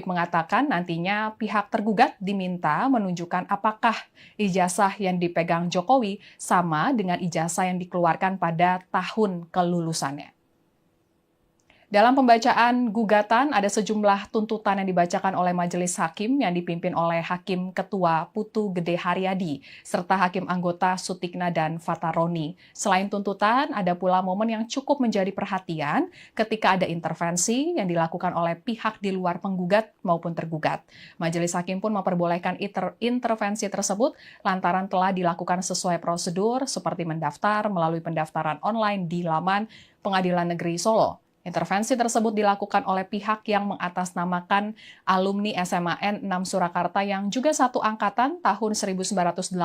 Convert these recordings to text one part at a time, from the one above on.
mengatakan nantinya pihak tergugat diminta menunjukkan apakah ijazah yang dipegang Jokowi sama dengan ijazah yang dikeluarkan pada tahun kelulusannya. Dalam pembacaan gugatan, ada sejumlah tuntutan yang dibacakan oleh Majelis Hakim yang dipimpin oleh Hakim Ketua Putu Gede Haryadi, serta Hakim anggota Sutikna dan Fataroni. Selain tuntutan, ada pula momen yang cukup menjadi perhatian ketika ada intervensi yang dilakukan oleh pihak di luar penggugat maupun tergugat. Majelis Hakim pun memperbolehkan intervensi tersebut lantaran telah dilakukan sesuai prosedur seperti mendaftar melalui pendaftaran online di laman Pengadilan Negeri Solo. Intervensi tersebut dilakukan oleh pihak yang mengatasnamakan alumni SMAN 6 Surakarta yang juga satu angkatan tahun 1980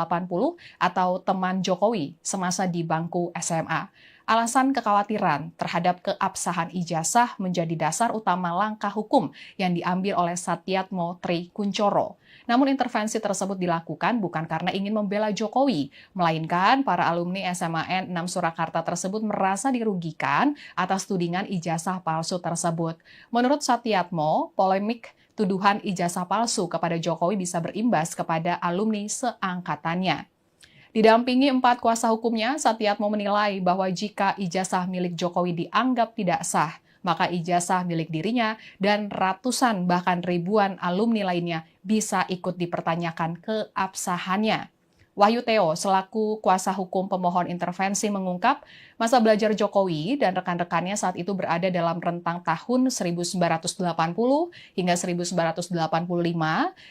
atau teman Jokowi semasa di bangku SMA. Alasan kekhawatiran terhadap keabsahan ijazah menjadi dasar utama langkah hukum yang diambil oleh Satyatmo Tri Kuncoro. Namun intervensi tersebut dilakukan bukan karena ingin membela Jokowi, melainkan para alumni SMAN 6 Surakarta tersebut merasa dirugikan atas tudingan ijazah palsu tersebut. Menurut Satyatmo, polemik tuduhan ijazah palsu kepada Jokowi bisa berimbas kepada alumni seangkatannya. Didampingi 4 kuasa hukumnya, Satyatmo menilai bahwa jika ijazah milik Jokowi dianggap tidak sah, maka ijazah milik dirinya dan ratusan bahkan ribuan alumni lainnya bisa ikut dipertanyakan keabsahannya. Wahyu Theo, selaku kuasa hukum pemohon intervensi, mengungkap masa belajar Jokowi dan rekan-rekannya saat itu berada dalam rentang tahun 1980 hingga 1985,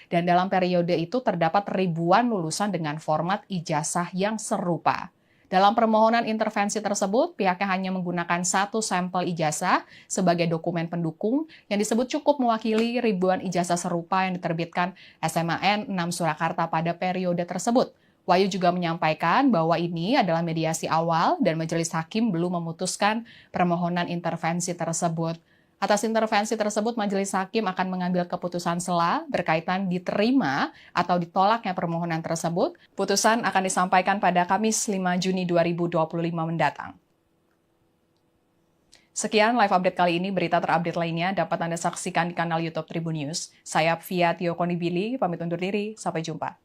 dan dalam periode itu terdapat ribuan lulusan dengan format ijazah yang serupa. Dalam permohonan intervensi tersebut, pihaknya hanya menggunakan satu sampel ijazah sebagai dokumen pendukung yang disebut cukup mewakili ribuan ijazah serupa yang diterbitkan SMAN 6 Surakarta pada periode tersebut. Wahyu juga menyampaikan bahwa ini adalah mediasi awal dan majelis hakim belum memutuskan permohonan intervensi tersebut. Atas intervensi tersebut, majelis hakim akan mengambil keputusan sela berkaitan diterima atau ditolaknya permohonan tersebut. Putusan akan disampaikan pada Kamis 5 Juni 2025 mendatang. Sekian live update kali ini. Berita terupdate lainnya dapat Anda saksikan di kanal YouTube Tribun News. Saya Fia Tio Konibili, pamit undur diri. Sampai jumpa.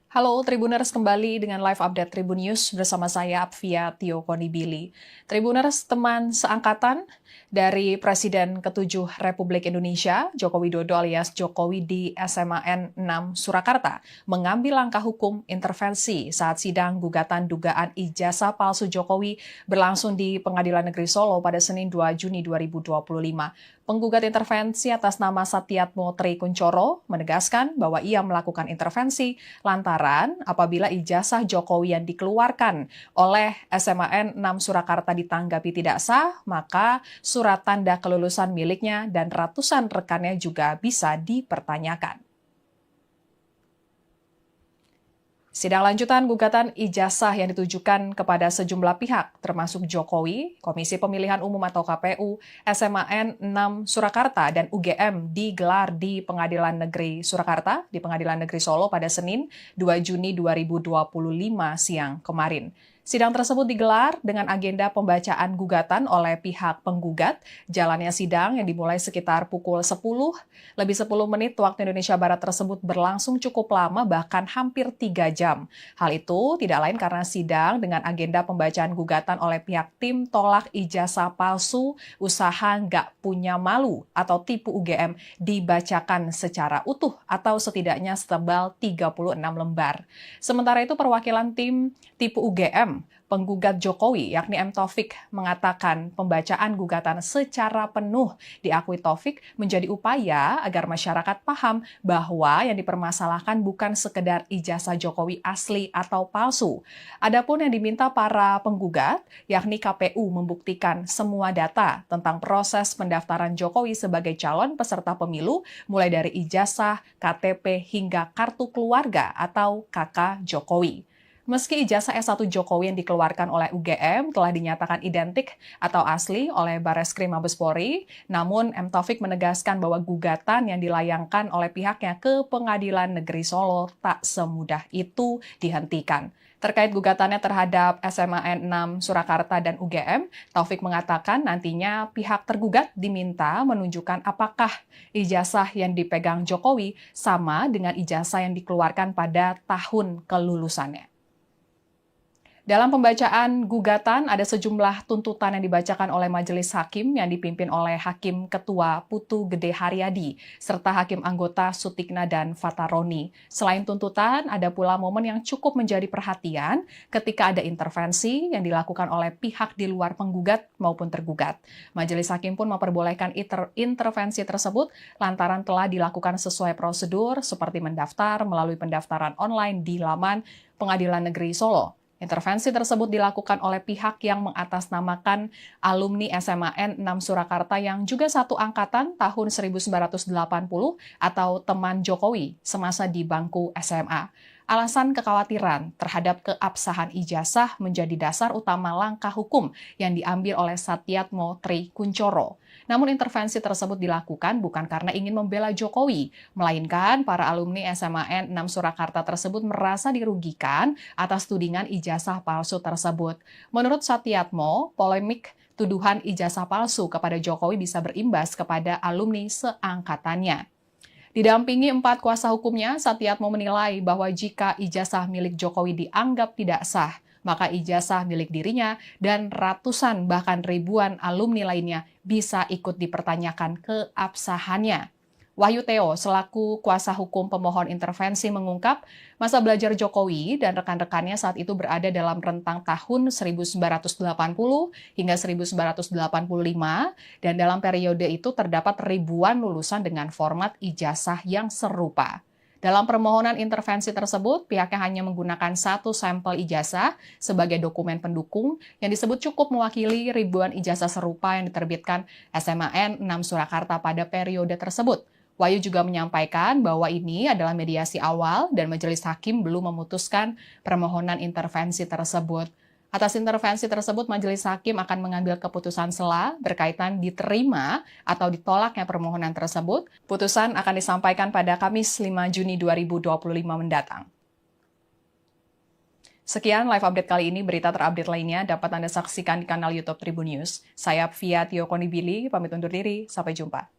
Halo Tribuners, kembali dengan live update Tribun News bersama saya Apvia Tio Konibili. Tribuners, teman seangkatan dari Presiden ke-7 Republik Indonesia, Joko Widodo alias Jokowi di SMAN 6 Surakarta, mengambil langkah hukum intervensi saat sidang gugatan dugaan ijazah palsu Jokowi berlangsung di Pengadilan Negeri Solo pada Senin 2 Juni 2025. Penggugat intervensi atas nama Satyatmo Tri Kuncoro menegaskan bahwa ia melakukan intervensi lantaran apabila ijazah Jokowi yang dikeluarkan oleh SMAN 6 Surakarta ditanggapi tidak sah, maka surat tanda kelulusan miliknya dan ratusan rekannya juga bisa dipertanyakan. Sidang lanjutan gugatan ijazah yang ditujukan kepada sejumlah pihak, termasuk Jokowi, Komisi Pemilihan Umum atau KPU, SMAN 6 Surakarta, dan UGM digelar di Pengadilan Negeri Surakarta, di Pengadilan Negeri Solo pada Senin 2 Juni 2025 siang kemarin. Sidang tersebut digelar dengan agenda pembacaan gugatan oleh pihak penggugat. Jalannya sidang yang dimulai sekitar pukul 10, lebih 10 menit waktu Indonesia Barat tersebut berlangsung cukup lama, bahkan hampir 3 jam. Hal itu tidak lain karena sidang dengan agenda pembacaan gugatan oleh pihak tim tolak ijazah palsu usaha nggak punya malu atau tipu UGM dibacakan secara utuh atau setidaknya setebal 36 lembar. Sementara itu perwakilan tim tipu UGM Penggugat Jokowi, yakni M. Taufik, mengatakan pembacaan gugatan secara penuh diakui Taufik menjadi upaya agar masyarakat paham bahwa yang dipermasalahkan bukan sekedar ijazah Jokowi asli atau palsu. Adapun yang diminta para penggugat, yakni KPU membuktikan semua data tentang proses pendaftaran Jokowi sebagai calon peserta pemilu, mulai dari ijazah, KTP, hingga kartu keluarga atau KK Jokowi. Meski ijazah S1 Jokowi yang dikeluarkan oleh UGM telah dinyatakan identik atau asli oleh Bareskrim Mabes Polri, namun M. Taufik menegaskan bahwa gugatan yang dilayangkan oleh pihaknya ke Pengadilan Negeri Solo tak semudah itu dihentikan. Terkait gugatannya terhadap SMAN 6 Surakarta dan UGM, Taufik mengatakan nantinya pihak tergugat diminta menunjukkan apakah ijazah yang dipegang Jokowi sama dengan ijazah yang dikeluarkan pada tahun kelulusannya. Dalam pembacaan gugatan, ada sejumlah tuntutan yang dibacakan oleh majelis hakim yang dipimpin oleh Hakim Ketua Putu Gede Haryadi, serta Hakim Anggota Sutikna dan Fataroni. Selain tuntutan, ada pula momen yang cukup menjadi perhatian ketika ada intervensi yang dilakukan oleh pihak di luar penggugat maupun tergugat. Majelis hakim pun memperbolehkan intervensi tersebut lantaran telah dilakukan sesuai prosedur seperti mendaftar melalui pendaftaran online di laman Pengadilan Negeri Solo. Intervensi tersebut dilakukan oleh pihak yang mengatasnamakan alumni SMAN 6 Surakarta yang juga satu angkatan tahun 1980 atau teman Jokowi semasa di bangku SMA. Alasan kekhawatiran terhadap keabsahan ijazah menjadi dasar utama langkah hukum yang diambil oleh Satyatmo Tri Kuncoro. Namun intervensi tersebut dilakukan bukan karena ingin membela Jokowi, melainkan para alumni SMAN 6 Surakarta tersebut merasa dirugikan atas tudingan ijazah palsu tersebut. Menurut Satyatmo, polemik tuduhan ijazah palsu kepada Jokowi bisa berimbas kepada alumni seangkatannya. Didampingi 4 kuasa hukumnya, Satyatmo menilai bahwa jika ijazah milik Jokowi dianggap tidak sah, maka ijazah milik dirinya dan ratusan bahkan ribuan alumni lainnya bisa ikut dipertanyakan keabsahannya. Wahyu Theo selaku kuasa hukum pemohon intervensi mengungkap masa belajar Jokowi dan rekan-rekannya saat itu berada dalam rentang tahun 1980 hingga 1985 dan dalam periode itu terdapat ribuan lulusan dengan format ijazah yang serupa. Dalam permohonan intervensi tersebut, pihaknya hanya menggunakan satu sampel ijazah sebagai dokumen pendukung yang disebut cukup mewakili ribuan ijazah serupa yang diterbitkan SMAN 6 Surakarta pada periode tersebut. Wahyu juga menyampaikan bahwa ini adalah mediasi awal dan majelis hakim belum memutuskan permohonan intervensi tersebut. Atas intervensi tersebut, majelis hakim akan mengambil keputusan sela berkaitan diterima atau ditolaknya permohonan tersebut. Putusan akan disampaikan pada Kamis 5 Juni 2025 mendatang. Sekian live update kali ini, berita terupdate lainnya dapat Anda saksikan di kanal YouTube Tribun News. Saya Apvia Tio Konibili, pamit undur diri, sampai jumpa.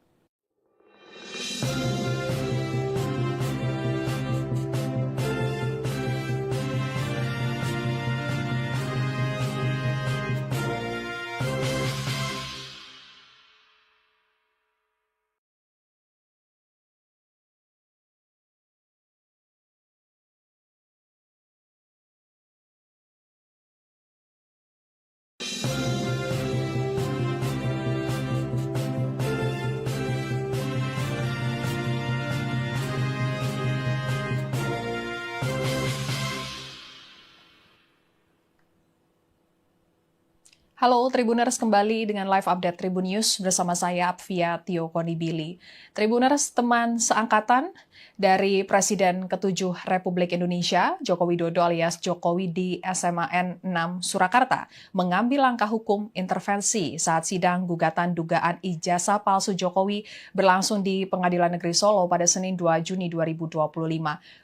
Halo Tribuners, kembali dengan live update Tribun News bersama saya Apvia Tio Konibili. Tribuners, teman seangkatan dari Presiden ke-7 Republik Indonesia, Joko Widodo alias Jokowi di SMAN 6 Surakarta, mengambil langkah hukum intervensi saat sidang gugatan dugaan ijazah palsu Jokowi berlangsung di Pengadilan Negeri Solo pada Senin 2 Juni 2025.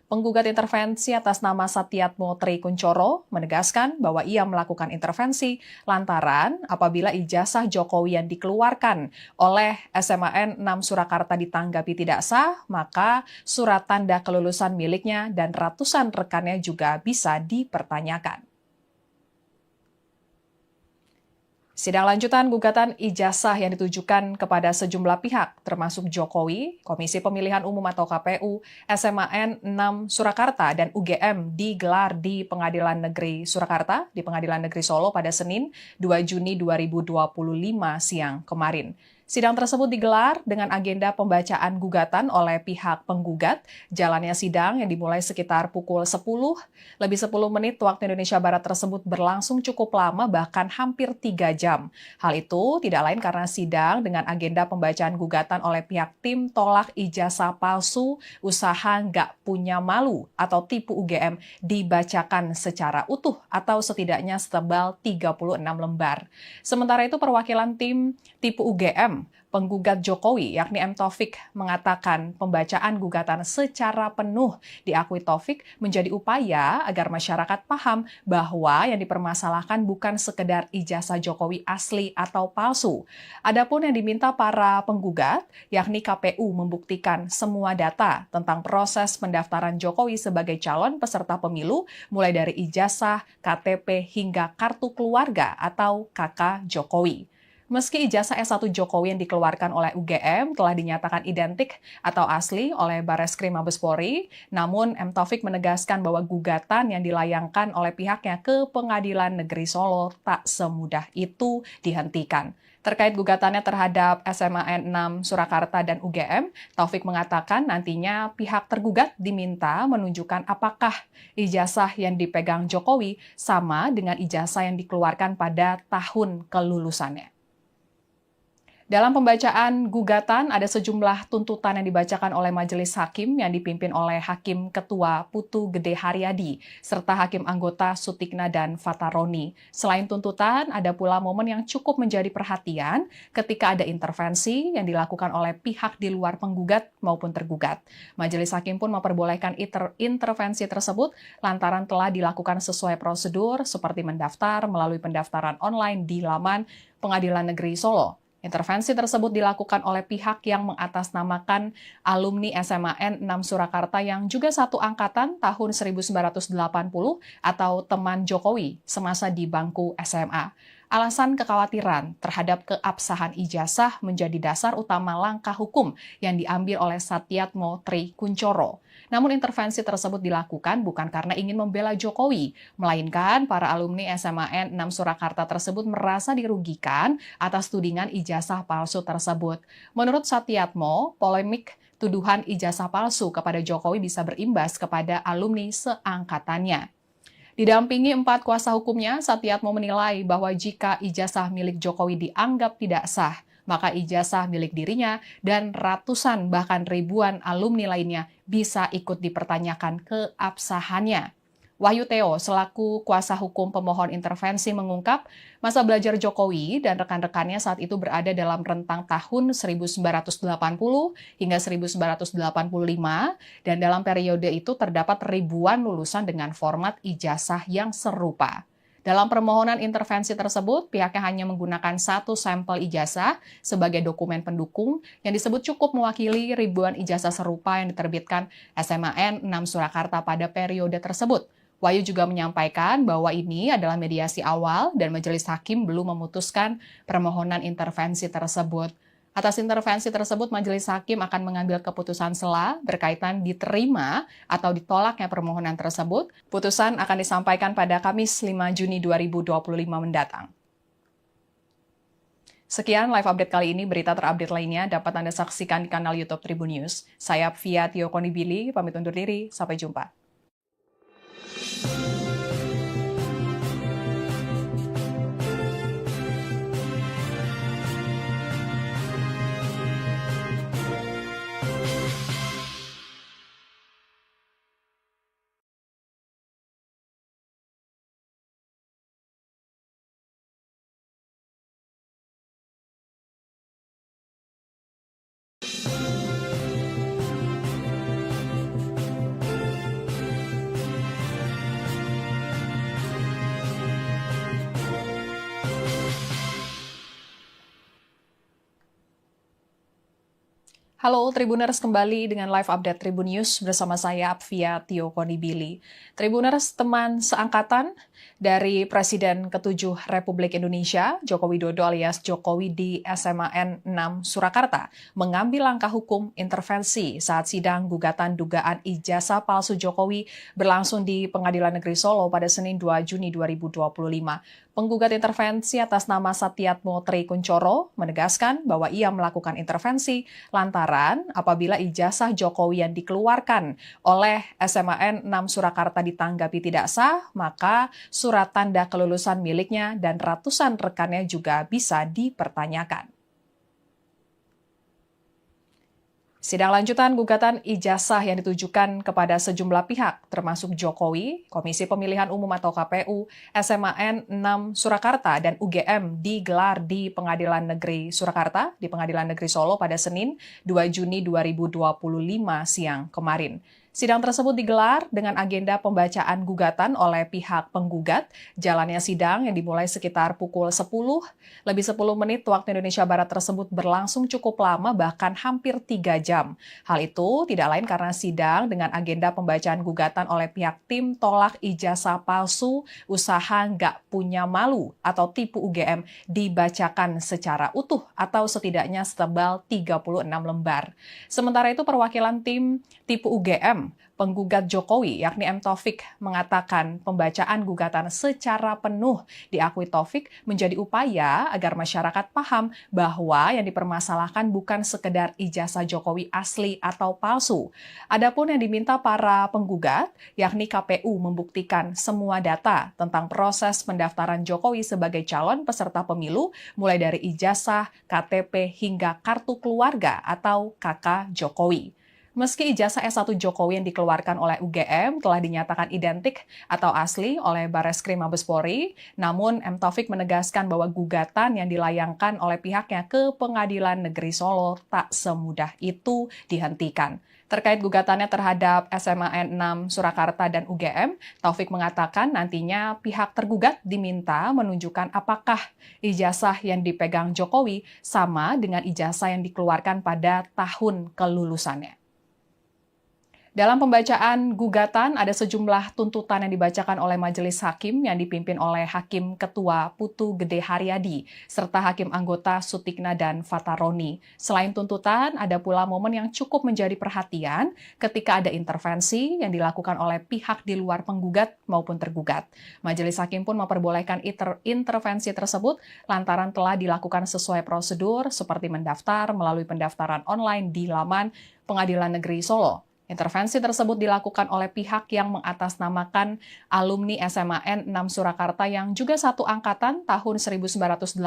Penggugat intervensi atas nama Satyatmo Tri Kuncoro menegaskan bahwa ia melakukan intervensi lantaran apabila ijazah Jokowi yang dikeluarkan oleh SMAN 6 Surakarta ditanggapi tidak sah, maka surat tanda kelulusan miliknya dan ratusan rekannya juga bisa dipertanyakan. Sidang lanjutan gugatan ijazah yang ditujukan kepada sejumlah pihak, termasuk Jokowi, Komisi Pemilihan Umum atau KPU, SMAN 6 Surakarta, dan UGM digelar di Pengadilan Negeri Surakarta, di Pengadilan Negeri Solo pada Senin 2 Juni 2025 siang kemarin. Sidang tersebut digelar dengan agenda pembacaan gugatan oleh pihak penggugat. Jalannya sidang yang dimulai sekitar pukul 10, lebih 10 menit waktu Indonesia Barat tersebut berlangsung cukup lama, bahkan hampir 3 jam. Hal itu tidak lain karena sidang dengan agenda pembacaan gugatan oleh pihak tim tolak ijazah palsu usaha nggak punya malu atau tipu UGM dibacakan secara utuh atau setidaknya setebal 36 lembar. Sementara itu perwakilan tim tipu UGM, penggugat Jokowi, yakni M. Taufik, mengatakan pembacaan gugatan secara penuh diakui Taufik menjadi upaya agar masyarakat paham bahwa yang dipermasalahkan bukan sekedar ijazah Jokowi asli atau palsu. Adapun yang diminta para penggugat, yakni KPU membuktikan semua data tentang proses pendaftaran Jokowi sebagai calon peserta pemilu, mulai dari ijazah, KTP, hingga kartu keluarga atau KK Jokowi. Meski ijazah S1 Jokowi yang dikeluarkan oleh UGM telah dinyatakan identik atau asli oleh Bareskrim Mabes Polri, namun M. Taufik menegaskan bahwa gugatan yang dilayangkan oleh pihaknya ke Pengadilan Negeri Solo tak semudah itu dihentikan. Terkait gugatannya terhadap SMAN 6 Surakarta dan UGM, Taufik mengatakan nantinya pihak tergugat diminta menunjukkan apakah ijazah yang dipegang Jokowi sama dengan ijazah yang dikeluarkan pada tahun kelulusannya. Dalam pembacaan gugatan, ada sejumlah tuntutan yang dibacakan oleh Majelis Hakim yang dipimpin oleh Hakim Ketua Putu Gede Haryadi, serta Hakim Anggota Sutikna dan Fataroni. Selain tuntutan, ada pula momen yang cukup menjadi perhatian ketika ada intervensi yang dilakukan oleh pihak di luar penggugat maupun tergugat. Majelis Hakim pun memperbolehkan intervensi tersebut lantaran telah dilakukan sesuai prosedur seperti mendaftar melalui pendaftaran online di laman Pengadilan Negeri Solo. Intervensi tersebut dilakukan oleh pihak yang mengatasnamakan alumni SMAN 6 Surakarta yang juga satu angkatan tahun 1980 atau teman Jokowi semasa di bangku SMA. Alasan kekhawatiran terhadap keabsahan ijazah menjadi dasar utama langkah hukum yang diambil oleh Satyatmo Tri Kuncoro. Namun intervensi tersebut dilakukan bukan karena ingin membela Jokowi, melainkan para alumni SMAN 6 Surakarta tersebut merasa dirugikan atas tudingan ijazah palsu tersebut. Menurut Satyatmo, polemik tuduhan ijazah palsu kepada Jokowi bisa berimbas kepada alumni seangkatannya. Didampingi 4 kuasa hukumnya, Satyatmo menilai bahwa jika ijazah milik Jokowi dianggap tidak sah, maka ijazah milik dirinya dan ratusan bahkan ribuan alumni lainnya bisa ikut dipertanyakan keabsahannya. Wahyu Theo selaku kuasa hukum pemohon intervensi mengungkap masa belajar Jokowi dan rekan-rekannya saat itu berada dalam rentang tahun 1980 hingga 1985 dan dalam periode itu terdapat ribuan lulusan dengan format ijazah yang serupa. Dalam permohonan intervensi tersebut, pihaknya hanya menggunakan satu sampel ijazah sebagai dokumen pendukung yang disebut cukup mewakili ribuan ijazah serupa yang diterbitkan SMAN 6 Surakarta pada periode tersebut. Wahyu juga menyampaikan bahwa ini adalah mediasi awal dan majelis hakim belum memutuskan permohonan intervensi tersebut. Atas intervensi tersebut, majelis hakim akan mengambil keputusan sela berkaitan diterima atau ditolaknya permohonan tersebut. Putusan akan disampaikan pada Kamis 5 Juni 2025 mendatang. Sekian live update kali ini, berita terupdate lainnya dapat Anda saksikan di kanal YouTube Tribun News. Saya Fia Tio Konibili, pamit undur diri, sampai jumpa. Halo Tribuners, kembali dengan live update Tribun News bersama saya Apvia Tio Konibili. Tribuners, teman seangkatan dari Presiden ke-7 Republik Indonesia, Joko Widodo alias Jokowi di SMAN 6 Surakarta, mengambil langkah hukum intervensi saat sidang gugatan dugaan ijazah palsu Jokowi berlangsung di Pengadilan Negeri Solo pada Senin 2 Juni 2025. Penggugat intervensi atas nama Satyatmo Tri Kuncoro menegaskan bahwa ia melakukan intervensi lantaran apabila ijazah Jokowi yang dikeluarkan oleh SMAN 6 Surakarta ditanggapi tidak sah, maka surat tanda kelulusan miliknya dan ratusan rekannya juga bisa dipertanyakan. Sidang lanjutan gugatan ijazah yang ditujukan kepada sejumlah pihak, termasuk Jokowi, Komisi Pemilihan Umum atau KPU, SMAN 6 Surakarta, dan UGM digelar di Pengadilan Negeri Surakarta, di Pengadilan Negeri Solo pada Senin 2 Juni 2025 siang kemarin. Sidang tersebut digelar dengan agenda pembacaan gugatan oleh pihak penggugat. Jalannya sidang yang dimulai sekitar pukul 10, lebih 10 menit waktu Indonesia Barat tersebut berlangsung cukup lama, bahkan hampir 3 jam. Hal itu tidak lain karena sidang dengan agenda pembacaan gugatan oleh pihak tim tolak ijazah palsu usaha nggak punya malu atau tipu UGM dibacakan secara utuh atau setidaknya setebal 36 lembar. Sementara itu perwakilan tim tipu UGM penggugat Jokowi, yakni M. Taufik, mengatakan pembacaan gugatan secara penuh diakui Taufik menjadi upaya agar masyarakat paham bahwa yang dipermasalahkan bukan sekedar ijazah Jokowi asli atau palsu. Adapun yang diminta para penggugat, yakni KPU membuktikan semua data tentang proses pendaftaran Jokowi sebagai calon peserta pemilu, mulai dari ijazah, KTP, hingga kartu keluarga atau KK Jokowi. Meski ijazah S1 Jokowi yang dikeluarkan oleh UGM telah dinyatakan identik atau asli oleh Bareskrim Mabes Polri, namun M. Taufik menegaskan bahwa gugatan yang dilayangkan oleh pihaknya ke Pengadilan Negeri Solo tak semudah itu dihentikan. Terkait gugatannya terhadap SMAN 6 Surakarta dan UGM, Taufik mengatakan nantinya pihak tergugat diminta menunjukkan apakah ijazah yang dipegang Jokowi sama dengan ijazah yang dikeluarkan pada tahun kelulusannya. Dalam pembacaan gugatan, ada sejumlah tuntutan yang dibacakan oleh majelis hakim yang dipimpin oleh Hakim Ketua Putu Gede Haryadi, serta Hakim Anggota Sutikna dan Fataroni. Selain tuntutan, ada pula momen yang cukup menjadi perhatian ketika ada intervensi yang dilakukan oleh pihak di luar penggugat maupun tergugat. Majelis hakim pun memperbolehkan intervensi tersebut lantaran telah dilakukan sesuai prosedur seperti mendaftar melalui pendaftaran online di laman Pengadilan Negeri Solo. Intervensi tersebut dilakukan oleh pihak yang mengatasnamakan alumni SMAN 6 Surakarta yang juga satu angkatan tahun 1980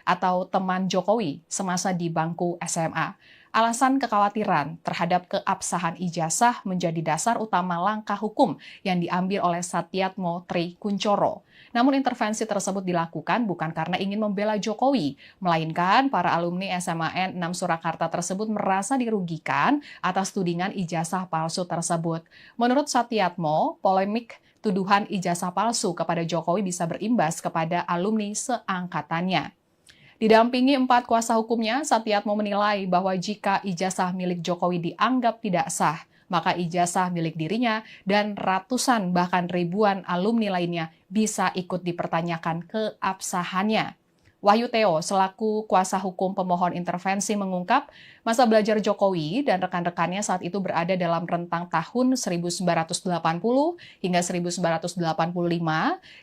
atau teman Jokowi semasa di bangku SMA. Alasan kekhawatiran terhadap keabsahan ijazah menjadi dasar utama langkah hukum yang diambil oleh Satyatmo Tri Kuncoro. Namun intervensi tersebut dilakukan bukan karena ingin membela Jokowi, melainkan para alumni SMAN 6 Surakarta tersebut merasa dirugikan atas tudingan ijazah palsu tersebut. Menurut Satyatmo, polemik tuduhan ijazah palsu kepada Jokowi bisa berimbas kepada alumni seangkatannya. Didampingi 4 kuasa hukumnya, Satyatmo menilai bahwa jika ijazah milik Jokowi dianggap tidak sah, maka ijazah milik dirinya dan ratusan bahkan ribuan alumni lainnya bisa ikut dipertanyakan keabsahannya. Wahyu Theo, selaku kuasa hukum pemohon intervensi, mengungkap masa belajar Jokowi dan rekan-rekannya saat itu berada dalam rentang tahun 1980 hingga 1985,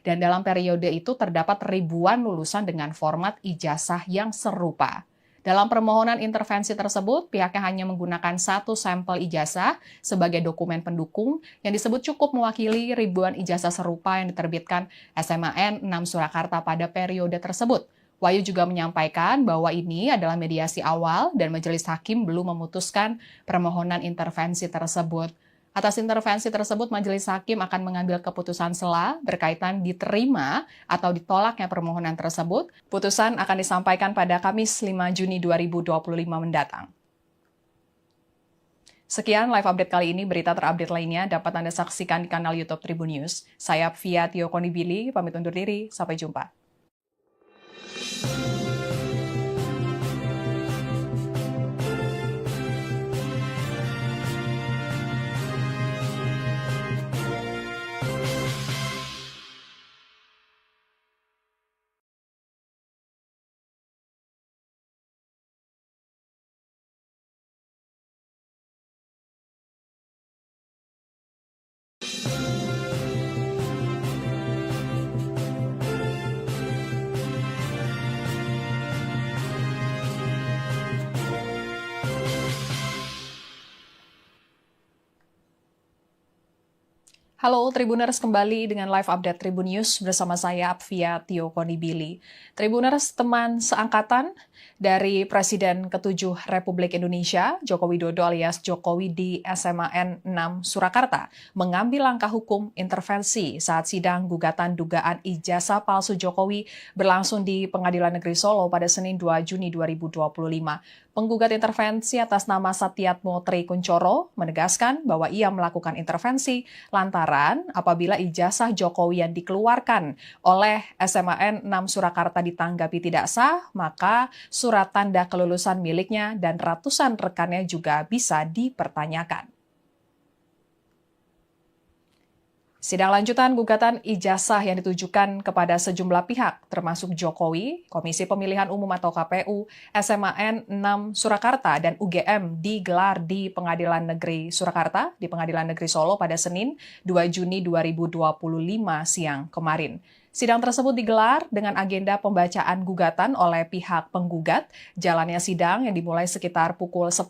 dan dalam periode itu terdapat ribuan lulusan dengan format ijazah yang serupa. Dalam permohonan intervensi tersebut, pihaknya hanya menggunakan satu sampel ijazah sebagai dokumen pendukung yang disebut cukup mewakili ribuan ijazah serupa yang diterbitkan SMAN 6 Surakarta pada periode tersebut. Wahyu juga menyampaikan bahwa ini adalah mediasi awal dan majelis hakim belum memutuskan permohonan intervensi tersebut. Atas intervensi tersebut, majelis hakim akan mengambil keputusan sela berkaitan diterima atau ditolaknya permohonan tersebut. Putusan akan disampaikan pada Kamis 5 Juni 2025 mendatang. Sekian live update kali ini. Berita terupdate lainnya dapat Anda saksikan di kanal YouTube Tribun News. Saya Apvia Tio Konibili, pamit undur diri. Sampai jumpa. Halo Tribuners, kembali dengan live update Tribun News bersama saya Apvia Tio Konibili. Tribuners, teman seangkatan dari Presiden ke-7 Republik Indonesia, Joko Widodo alias Jokowi di SMAN 6 Surakarta, mengambil langkah hukum intervensi saat sidang gugatan dugaan ijazah palsu Jokowi berlangsung di Pengadilan Negeri Solo pada Senin 2 Juni 2025. Penggugat intervensi atas nama Satyatmo Tri Kuncoro menegaskan bahwa ia melakukan intervensi lantaran apabila ijazah Jokowi yang dikeluarkan oleh SMAN 6 Surakarta ditanggapi tidak sah, maka surat tanda kelulusan miliknya dan ratusan rekannya juga bisa dipertanyakan. Sidang lanjutan gugatan ijazah yang ditujukan kepada sejumlah pihak, termasuk Jokowi, Komisi Pemilihan Umum atau KPU, SMAN 6 Surakarta, dan UGM digelar di Pengadilan Negeri Surakarta, di Pengadilan Negeri Solo pada Senin 2 Juni 2025 siang kemarin. Sidang tersebut digelar dengan agenda pembacaan gugatan oleh pihak penggugat. Jalannya sidang yang dimulai sekitar pukul 10,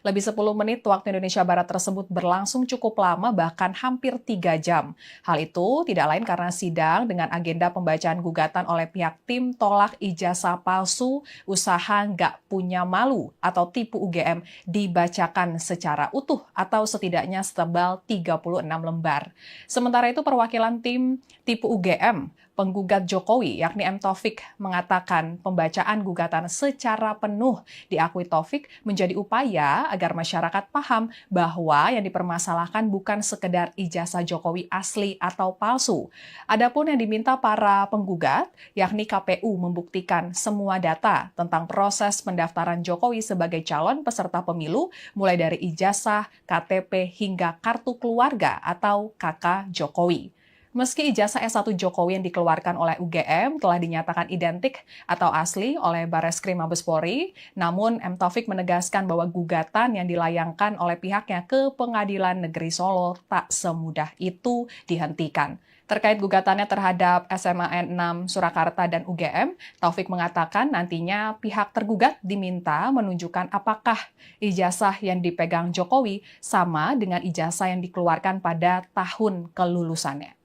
lebih 10 menit waktu Indonesia Barat tersebut berlangsung cukup lama, bahkan hampir 3 jam. Hal itu tidak lain karena sidang dengan agenda pembacaan gugatan oleh pihak tim tolak ijazah palsu usaha nggak punya malu atau tipu UGM dibacakan secara utuh atau setidaknya setebal 36 lembar. Sementara itu perwakilan tim tipu UGM penggugat Jokowi, yakni M. Taufik, mengatakan pembacaan gugatan secara penuh diakui Taufik menjadi upaya agar masyarakat paham bahwa yang dipermasalahkan bukan sekedar ijazah Jokowi asli atau palsu. Adapun yang diminta para penggugat, yakni KPU membuktikan semua data tentang proses pendaftaran Jokowi sebagai calon peserta pemilu, mulai dari ijazah, KTP, hingga kartu keluarga atau KK Jokowi. Meski ijazah S1 Jokowi yang dikeluarkan oleh UGM telah dinyatakan identik atau asli oleh Bareskrim Mabes Polri, namun M. Taufik menegaskan bahwa gugatan yang dilayangkan oleh pihaknya ke Pengadilan Negeri Solo tak semudah itu dihentikan. Terkait gugatannya terhadap SMAN 6 Surakarta dan UGM, Taufik mengatakan nantinya pihak tergugat diminta menunjukkan apakah ijazah yang dipegang Jokowi sama dengan ijazah yang dikeluarkan pada tahun kelulusannya.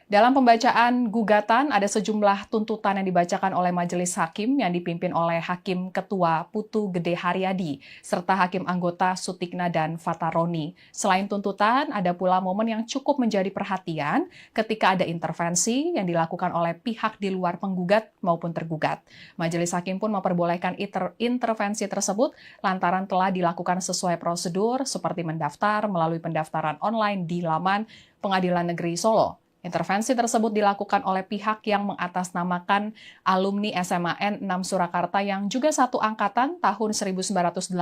Dalam pembacaan gugatan, ada sejumlah tuntutan yang dibacakan oleh Majelis Hakim yang dipimpin oleh Hakim Ketua Putu Gede Haryadi, serta Hakim Anggota Sutikna dan Fataroni. Selain tuntutan, ada pula momen yang cukup menjadi perhatian ketika ada intervensi yang dilakukan oleh pihak di luar penggugat maupun tergugat. Majelis Hakim pun memperbolehkan intervensi tersebut lantaran telah dilakukan sesuai prosedur seperti mendaftar melalui pendaftaran online di laman Pengadilan Negeri Solo. Intervensi tersebut dilakukan oleh pihak yang mengatasnamakan alumni SMAN 6 Surakarta yang juga satu angkatan tahun 1980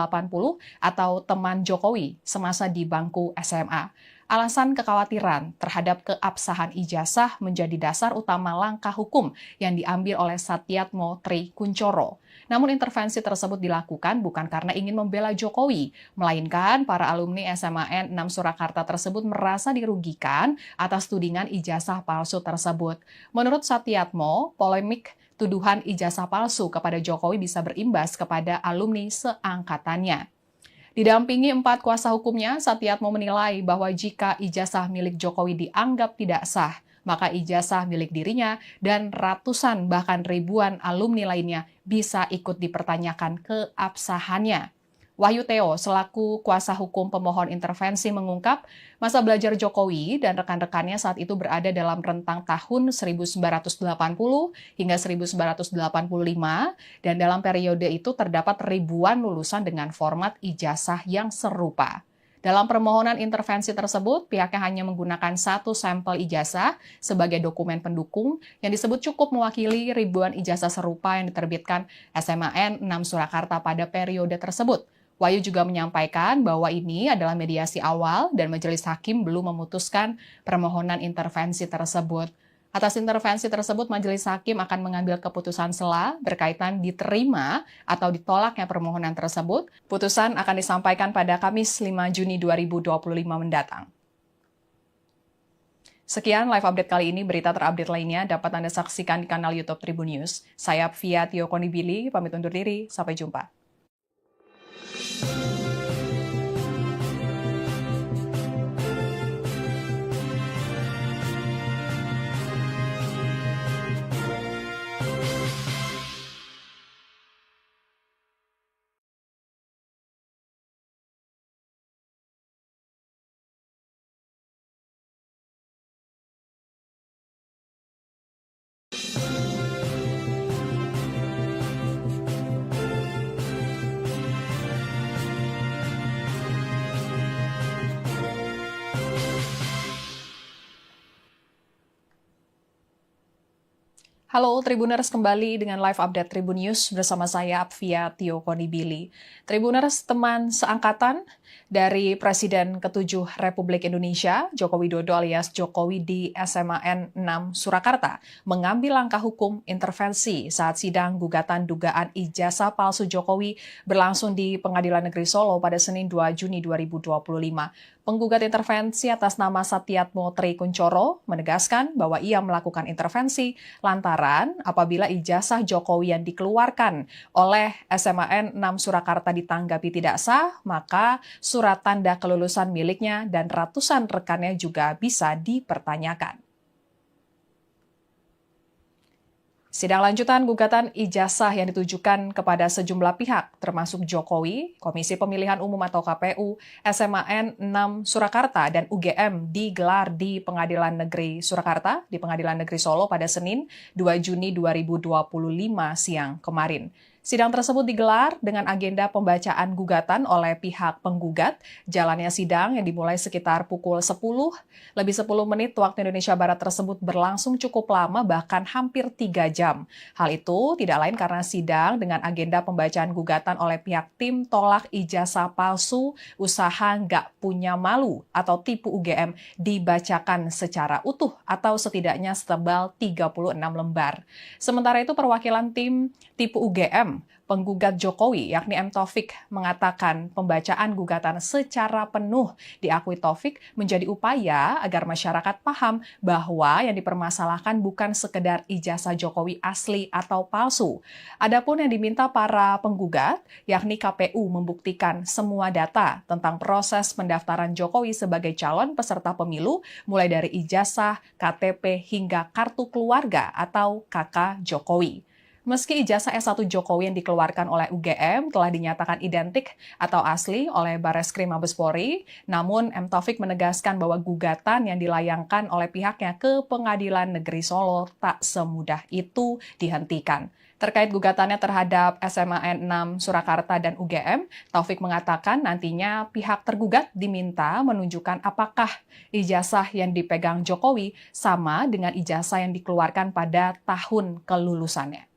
atau teman Jokowi semasa di bangku SMA. Alasan kekhawatiran terhadap keabsahan ijazah menjadi dasar utama langkah hukum yang diambil oleh Satyatmo Tri Kuncoro. Namun intervensi tersebut dilakukan bukan karena ingin membela Jokowi, melainkan para alumni SMAN 6 Surakarta tersebut merasa dirugikan atas tudingan ijazah palsu tersebut. Menurut Satyatmo, polemik tuduhan ijazah palsu kepada Jokowi bisa berimbas kepada alumni seangkatannya. Didampingi 4 kuasa hukumnya, Satyatmo menilai bahwa jika ijazah milik Jokowi dianggap tidak sah, maka ijazah milik dirinya dan ratusan bahkan ribuan alumni lainnya bisa ikut dipertanyakan keabsahannya. Wahyu Theo selaku kuasa hukum pemohon intervensi mengungkap masa belajar Jokowi dan rekan-rekannya saat itu berada dalam rentang tahun 1980 hingga 1985 dan dalam periode itu terdapat ribuan lulusan dengan format ijazah yang serupa. Dalam permohonan intervensi tersebut, pihaknya hanya menggunakan satu sampel ijazah sebagai dokumen pendukung yang disebut cukup mewakili ribuan ijazah serupa yang diterbitkan SMAN 6 Surakarta pada periode tersebut. Wahyu juga menyampaikan bahwa ini adalah mediasi awal dan majelis hakim belum memutuskan permohonan intervensi tersebut. Atas intervensi tersebut, majelis hakim akan mengambil keputusan sela berkaitan diterima atau ditolaknya permohonan tersebut. Putusan akan disampaikan pada Kamis 5 Juni 2025 mendatang. Sekian live update kali ini. Berita terupdate lainnya dapat Anda saksikan di kanal YouTube Tribun News. Saya Apvia Tio Konibili, pamit undur diri. Sampai jumpa. Halo Tribuners, kembali dengan live update Tribun News bersama saya Apvia Tio Konibili. Tribuners, teman seangkatan dari Presiden ke-7 Republik Indonesia, Joko Widodo alias Jokowi di SMAN 6 Surakarta, mengambil langkah hukum intervensi saat sidang gugatan dugaan ijazah palsu Jokowi berlangsung di Pengadilan Negeri Solo pada Senin 2 Juni 2025. Penggugat intervensi atas nama Satyatmo Tri Kuncoro menegaskan bahwa ia melakukan intervensi lantaran apabila ijazah Jokowi yang dikeluarkan oleh SMAN 6 Surakarta ditanggapi tidak sah, maka surat tanda kelulusan miliknya dan ratusan rekannya juga bisa dipertanyakan. Sidang lanjutan gugatan ijazah yang ditujukan kepada sejumlah pihak, termasuk Jokowi, Komisi Pemilihan Umum atau KPU, SMAN 6 Surakarta, dan UGM digelar di Pengadilan Negeri Surakarta, di Pengadilan Negeri Solo pada Senin 2 Juni 2025 siang kemarin. Sidang tersebut digelar dengan agenda pembacaan gugatan oleh pihak penggugat. Jalannya sidang yang dimulai sekitar pukul 10, lebih 10 menit waktu Indonesia Barat tersebut berlangsung cukup lama, bahkan hampir 3 jam. Hal itu tidak lain karena sidang dengan agenda pembacaan gugatan oleh pihak tim tolak ijazah palsu usaha nggak punya malu atau tipu UGM dibacakan secara utuh atau setidaknya setebal 36 lembar. Sementara itu perwakilan tim tipu UGM penggugat Jokowi, yakni M. Taufik, mengatakan pembacaan gugatan secara penuh diakui Taufik menjadi upaya agar masyarakat paham bahwa yang dipermasalahkan bukan sekedar ijazah Jokowi asli atau palsu. Adapun yang diminta para penggugat, yakni KPU membuktikan semua data tentang proses pendaftaran Jokowi sebagai calon peserta pemilu, mulai dari ijazah, KTP, hingga kartu keluarga atau KK Jokowi. Meski ijazah S1 Jokowi yang dikeluarkan oleh UGM telah dinyatakan identik atau asli oleh Bareskrim Mabes Polri, namun M. Taufik menegaskan bahwa gugatan yang dilayangkan oleh pihaknya ke Pengadilan Negeri Solo tak semudah itu dihentikan. Terkait gugatannya terhadap SMAN 6 Surakarta dan UGM, Taufik mengatakan nantinya pihak tergugat diminta menunjukkan apakah ijazah yang dipegang Jokowi sama dengan ijazah yang dikeluarkan pada tahun kelulusannya.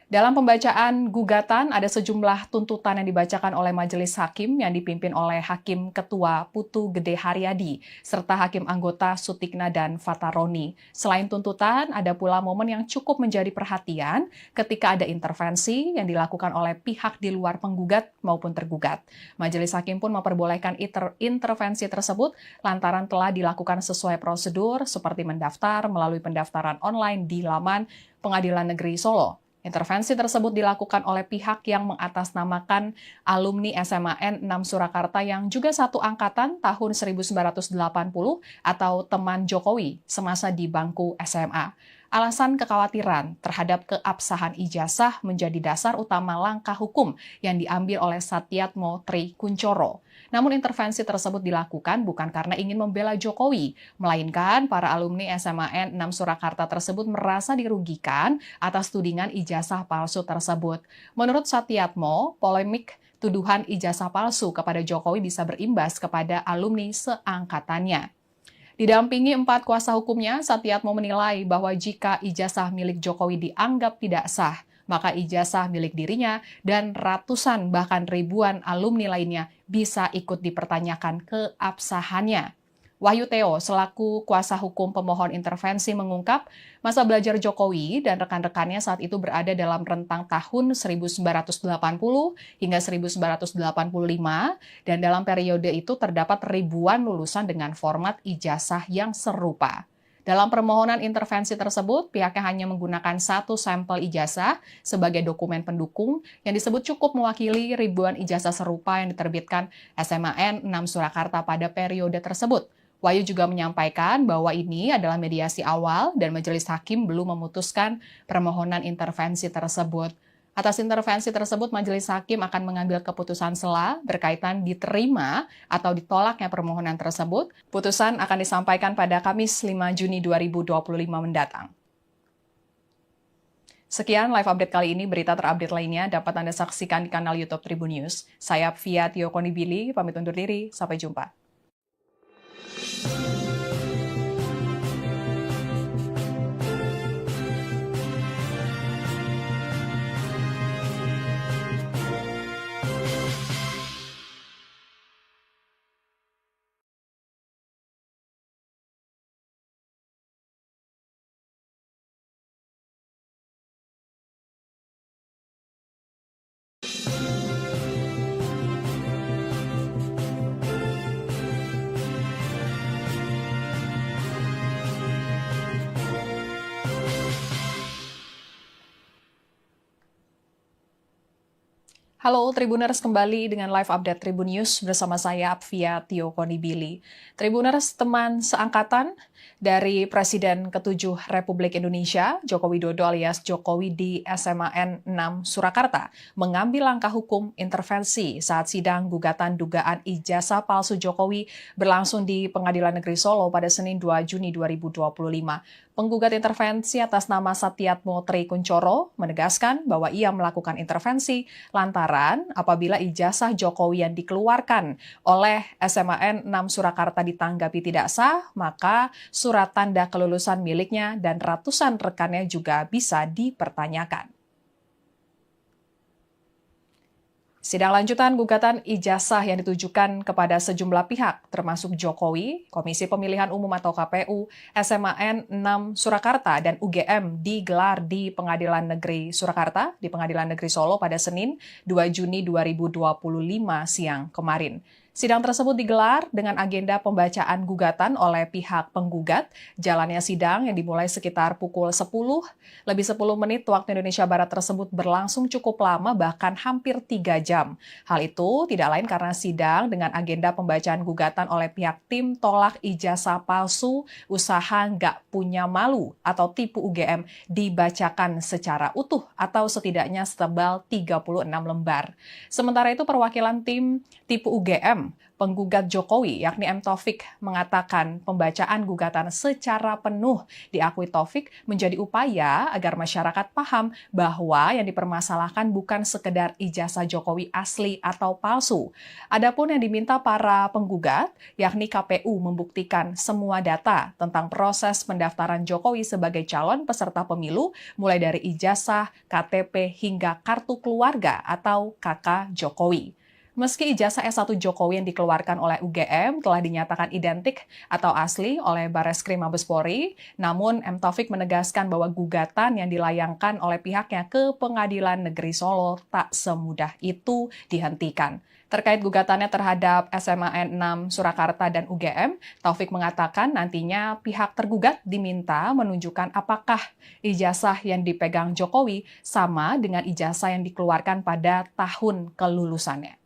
Dalam pembacaan gugatan, ada sejumlah tuntutan yang dibacakan oleh Majelis Hakim yang dipimpin oleh Hakim Ketua Putu Gede Haryadi, serta Hakim Anggota Sutikna dan Fataroni. Selain tuntutan, ada pula momen yang cukup menjadi perhatian ketika ada intervensi yang dilakukan oleh pihak di luar penggugat maupun tergugat. Majelis Hakim pun memperbolehkan intervensi tersebut lantaran telah dilakukan sesuai prosedur seperti mendaftar melalui pendaftaran online di laman Pengadilan Negeri Solo. Intervensi tersebut dilakukan oleh pihak yang mengatasnamakan alumni SMAN 6 Surakarta yang juga satu angkatan tahun 1980 atau teman Jokowi semasa di bangku SMA. Alasan kekhawatiran terhadap keabsahan ijazah menjadi dasar utama langkah hukum yang diambil oleh Satyatmo Tri Kuncoro. Namun intervensi tersebut dilakukan bukan karena ingin membela Jokowi, melainkan para alumni SMAN 6 Surakarta tersebut merasa dirugikan atas tudingan ijazah palsu tersebut. Menurut Satyatmo, polemik tuduhan ijazah palsu kepada Jokowi bisa berimbas kepada alumni seangkatannya. Didampingi 4 kuasa hukumnya, Satyatmo menilai bahwa jika ijazah milik Jokowi dianggap tidak sah, maka ijazah milik dirinya dan ratusan bahkan ribuan alumni lainnya bisa ikut dipertanyakan keabsahannya. Wahyu Theo selaku kuasa hukum pemohon intervensi mengungkap masa belajar Jokowi dan rekan-rekannya saat itu berada dalam rentang tahun 1980 hingga 1985 dan dalam periode itu terdapat ribuan lulusan dengan format ijazah yang serupa. Dalam permohonan intervensi tersebut, pihaknya hanya menggunakan satu sampel ijazah sebagai dokumen pendukung yang disebut cukup mewakili ribuan ijazah serupa yang diterbitkan SMAN 6 Surakarta pada periode tersebut. Wahyu juga menyampaikan bahwa ini adalah mediasi awal dan majelis hakim belum memutuskan permohonan intervensi tersebut. Atas intervensi tersebut, majelis hakim akan mengambil keputusan sela berkaitan diterima atau ditolaknya permohonan tersebut. Putusan akan disampaikan pada Kamis 5 Juni 2025 mendatang. Sekian live update kali ini, berita terupdate lainnya dapat Anda saksikan di kanal YouTube Tribun News. Saya Apvia Tio Konibili, pamit undur diri, sampai jumpa. Halo Tribuners, kembali dengan live update Tribun News bersama saya Apvia Tio Konibili. Tribuners, teman seangkatan dari Presiden ke-7 Republik Indonesia, Joko Widodo alias Jokowi di SMAN 6 Surakarta, mengambil langkah hukum intervensi saat sidang gugatan dugaan ijazah palsu Jokowi berlangsung di Pengadilan Negeri Solo pada Senin 2 Juni 2025. Penggugat intervensi atas nama Satyatmo Tri Kuncoro menegaskan bahwa ia melakukan intervensi lantaran apabila ijazah Jokowi yang dikeluarkan oleh SMAN 6 Surakarta ditanggapi tidak sah, maka surat tanda kelulusan miliknya dan ratusan rekannya juga bisa dipertanyakan. Sidang lanjutan gugatan ijazah yang ditujukan kepada sejumlah pihak, termasuk Jokowi, Komisi Pemilihan Umum atau KPU, SMAN 6 Surakarta, dan UGM digelar di Pengadilan Negeri Surakarta, di Pengadilan Negeri Solo pada Senin 2 Juni 2025 siang kemarin. Sidang tersebut digelar dengan agenda pembacaan gugatan oleh pihak penggugat. Jalannya sidang yang dimulai sekitar pukul 10, lebih 10 menit waktu Indonesia Barat tersebut berlangsung cukup lama, bahkan hampir 3 jam. Hal itu tidak lain karena sidang dengan agenda pembacaan gugatan oleh pihak tim tolak ijazah palsu usaha nggak punya malu atau tipu UGM dibacakan secara utuh atau setidaknya setebal 36 lembar. Sementara itu perwakilan tim tipu UGM penggugat Jokowi, yakni M. Taufik, mengatakan pembacaan gugatan secara penuh diakui Taufik menjadi upaya agar masyarakat paham bahwa yang dipermasalahkan bukan sekedar ijazah Jokowi asli atau palsu. Adapun yang diminta para penggugat, yakni KPU membuktikan semua data tentang proses pendaftaran Jokowi sebagai calon peserta pemilu, mulai dari ijazah, KTP, hingga kartu keluarga atau KK Jokowi. Meski ijazah S1 Jokowi yang dikeluarkan oleh UGM telah dinyatakan identik atau asli oleh Bareskrim Mabes Polri, namun M. Taufik menegaskan bahwa gugatan yang dilayangkan oleh pihaknya ke Pengadilan Negeri Solo tak semudah itu dihentikan. Terkait gugatannya terhadap SMAN 6 Surakarta dan UGM, Taufik mengatakan nantinya pihak tergugat diminta menunjukkan apakah ijazah yang dipegang Jokowi sama dengan ijazah yang dikeluarkan pada tahun kelulusannya.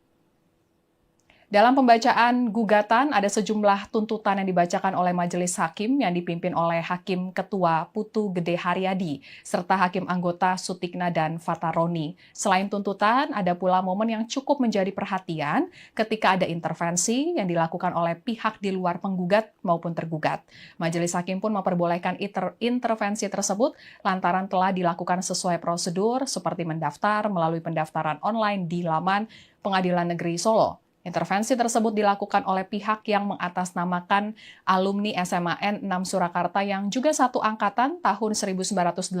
Dalam pembacaan gugatan, ada sejumlah tuntutan yang dibacakan oleh majelis hakim yang dipimpin oleh Hakim Ketua Putu Gede Haryadi, serta Hakim Anggota Sutikna dan Fataroni. Selain tuntutan, ada pula momen yang cukup menjadi perhatian ketika ada intervensi yang dilakukan oleh pihak di luar penggugat maupun tergugat. Majelis hakim pun memperbolehkan intervensi tersebut lantaran telah dilakukan sesuai prosedur seperti mendaftar melalui pendaftaran online di laman Pengadilan Negeri Solo. Intervensi tersebut dilakukan oleh pihak yang mengatasnamakan alumni SMAN 6 Surakarta yang juga satu angkatan tahun 1980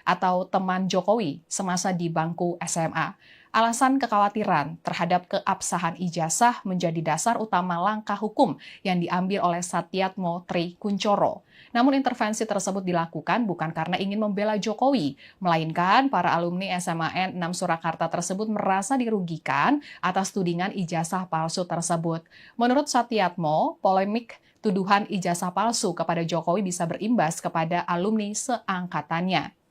atau teman Jokowi semasa di bangku SMA. Alasan kekhawatiran terhadap keabsahan ijazah menjadi dasar utama langkah hukum yang diambil oleh Satyatmo Tri Kuncoro. Namun intervensi tersebut dilakukan bukan karena ingin membela Jokowi, melainkan para alumni SMAN 6 Surakarta tersebut merasa dirugikan atas tudingan ijazah palsu tersebut. Menurut Satyatmo, polemik tuduhan ijazah palsu kepada Jokowi bisa berimbas kepada alumni seangkatannya.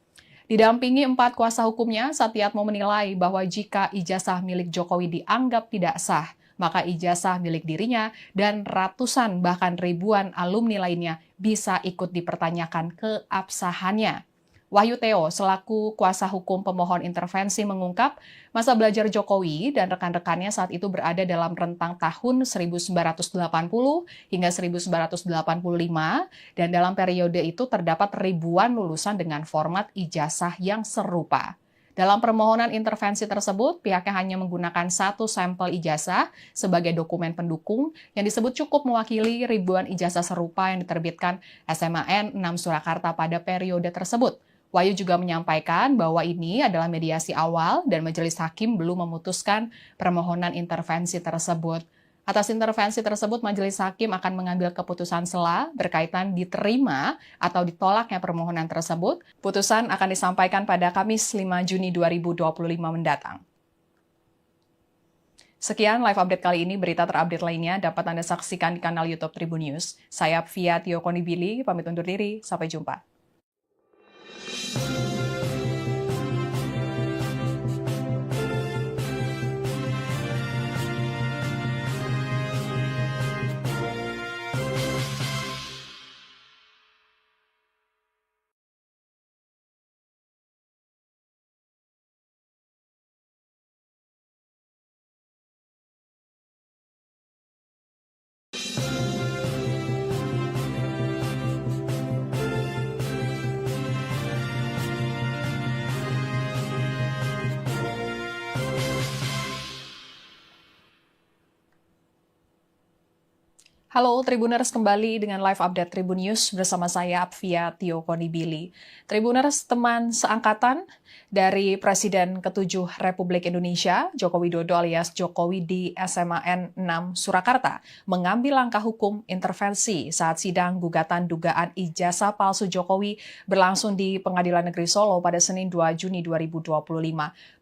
Didampingi 4 kuasa hukumnya, Satyatmo menilai bahwa jika ijazah milik Jokowi dianggap tidak sah, maka ijazah milik dirinya dan ratusan bahkan ribuan alumni lainnya bisa ikut dipertanyakan keabsahannya. Wahyu Theo selaku kuasa hukum pemohon intervensi mengungkap masa belajar Jokowi dan rekan-rekannya saat itu berada dalam rentang tahun 1980 hingga 1985 dan dalam periode itu terdapat ribuan lulusan dengan format ijazah yang serupa. Dalam permohonan intervensi tersebut, pihaknya hanya menggunakan satu sampel ijazah sebagai dokumen pendukung yang disebut cukup mewakili ribuan ijazah serupa yang diterbitkan SMAN 6 Surakarta pada periode tersebut. Wahyu juga menyampaikan bahwa ini adalah mediasi awal dan majelis hakim belum memutuskan permohonan intervensi tersebut. Atas intervensi tersebut, majelis hakim akan mengambil keputusan sela berkaitan diterima atau ditolaknya permohonan tersebut. Putusan akan disampaikan pada Kamis 5 Juni 2025 mendatang. Sekian live update kali ini, berita terupdate lainnya dapat Anda saksikan di kanal YouTube Tribun News. Saya Apvia Tio Konibili, pamit undur diri, sampai jumpa. Halo Tribuners, kembali dengan live update Tribun News bersama saya Apvia Tio Konibili. Tribuners, teman seangkatan dari Presiden ke-7 Republik Indonesia, Joko Widodo alias Jokowi di SMAN 6 Surakarta, mengambil langkah hukum intervensi saat sidang gugatan dugaan ijazah palsu Jokowi berlangsung di Pengadilan Negeri Solo pada Senin 2 Juni 2025.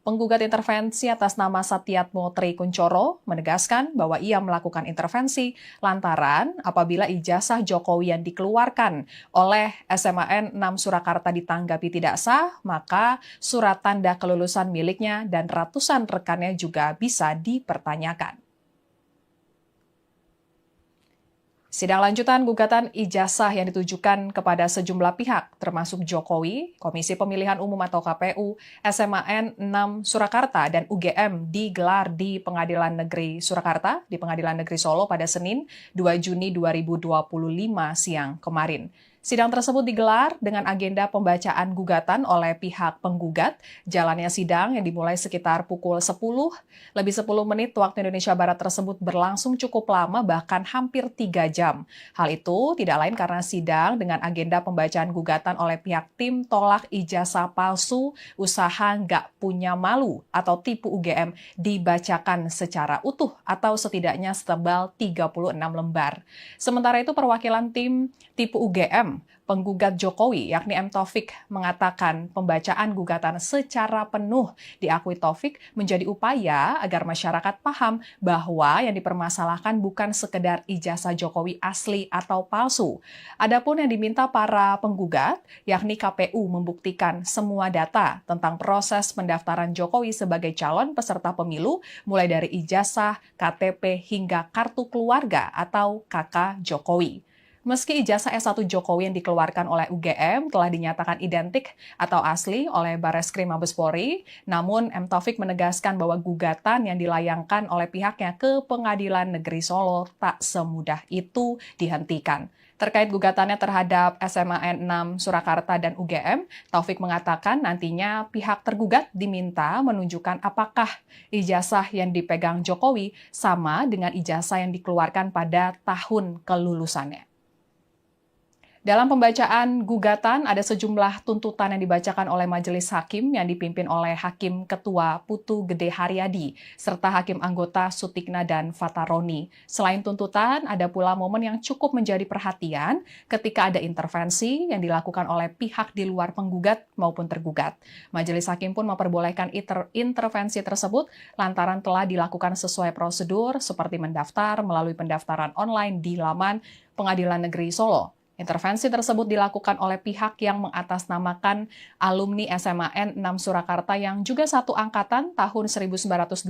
Penggugat intervensi atas nama Satyatmo Tri Kuncoro menegaskan bahwa ia melakukan intervensi lantaran apabila ijazah Jokowi yang dikeluarkan oleh SMAN 6 Surakarta ditanggapi tidak sah, maka surat tanda kelulusan miliknya dan ratusan rekannya juga bisa dipertanyakan. Sidang lanjutan gugatan ijazah yang ditujukan kepada sejumlah pihak, termasuk Jokowi, Komisi Pemilihan Umum atau KPU, SMAN 6 Surakarta, dan UGM digelar di Pengadilan Negeri Surakarta, di Pengadilan Negeri Solo pada Senin 2 Juni 2025 siang kemarin. Sidang tersebut digelar dengan agenda pembacaan gugatan oleh pihak penggugat. Jalannya sidang yang dimulai sekitar pukul 10, lebih 10 menit waktu Indonesia Barat tersebut berlangsung cukup lama, bahkan hampir 3 jam. Hal itu tidak lain karena sidang dengan agenda pembacaan gugatan oleh pihak tim tolak ijazah palsu usaha nggak punya malu atau tipu UGM dibacakan secara utuh atau setidaknya setebal 36 lembar. Sementara itu perwakilan tim tipu UGM penggugat Jokowi, yakni M. Taufik, mengatakan pembacaan gugatan secara penuh diakui Taufik menjadi upaya agar masyarakat paham bahwa yang dipermasalahkan bukan sekedar ijazah Jokowi asli atau palsu. Adapun yang diminta para penggugat, yakni KPU membuktikan semua data tentang proses pendaftaran Jokowi sebagai calon peserta pemilu, mulai dari ijazah, KTP, hingga kartu keluarga atau KK Jokowi. Meski ijazah S1 Jokowi yang dikeluarkan oleh UGM telah dinyatakan identik atau asli oleh Bareskrim Mabes Polri, namun M. Taufik menegaskan bahwa gugatan yang dilayangkan oleh pihaknya ke Pengadilan Negeri Solo tak semudah itu dihentikan. Terkait gugatannya terhadap SMAN 6 Surakarta dan UGM, Taufik mengatakan nantinya pihak tergugat diminta menunjukkan apakah ijazah yang dipegang Jokowi sama dengan ijazah yang dikeluarkan pada tahun kelulusannya. Dalam pembacaan gugatan, ada sejumlah tuntutan yang dibacakan oleh Majelis Hakim yang dipimpin oleh Hakim Ketua Putu Gede Haryadi, serta Hakim Anggota Sutikna dan Fataroni. Selain tuntutan, ada pula momen yang cukup menjadi perhatian ketika ada intervensi yang dilakukan oleh pihak di luar penggugat maupun tergugat. Majelis Hakim pun memperbolehkan intervensi tersebut lantaran telah dilakukan sesuai prosedur seperti mendaftar melalui pendaftaran online di laman Pengadilan Negeri Solo. Intervensi tersebut dilakukan oleh pihak yang mengatasnamakan alumni SMAN 6 Surakarta yang juga satu angkatan tahun 1980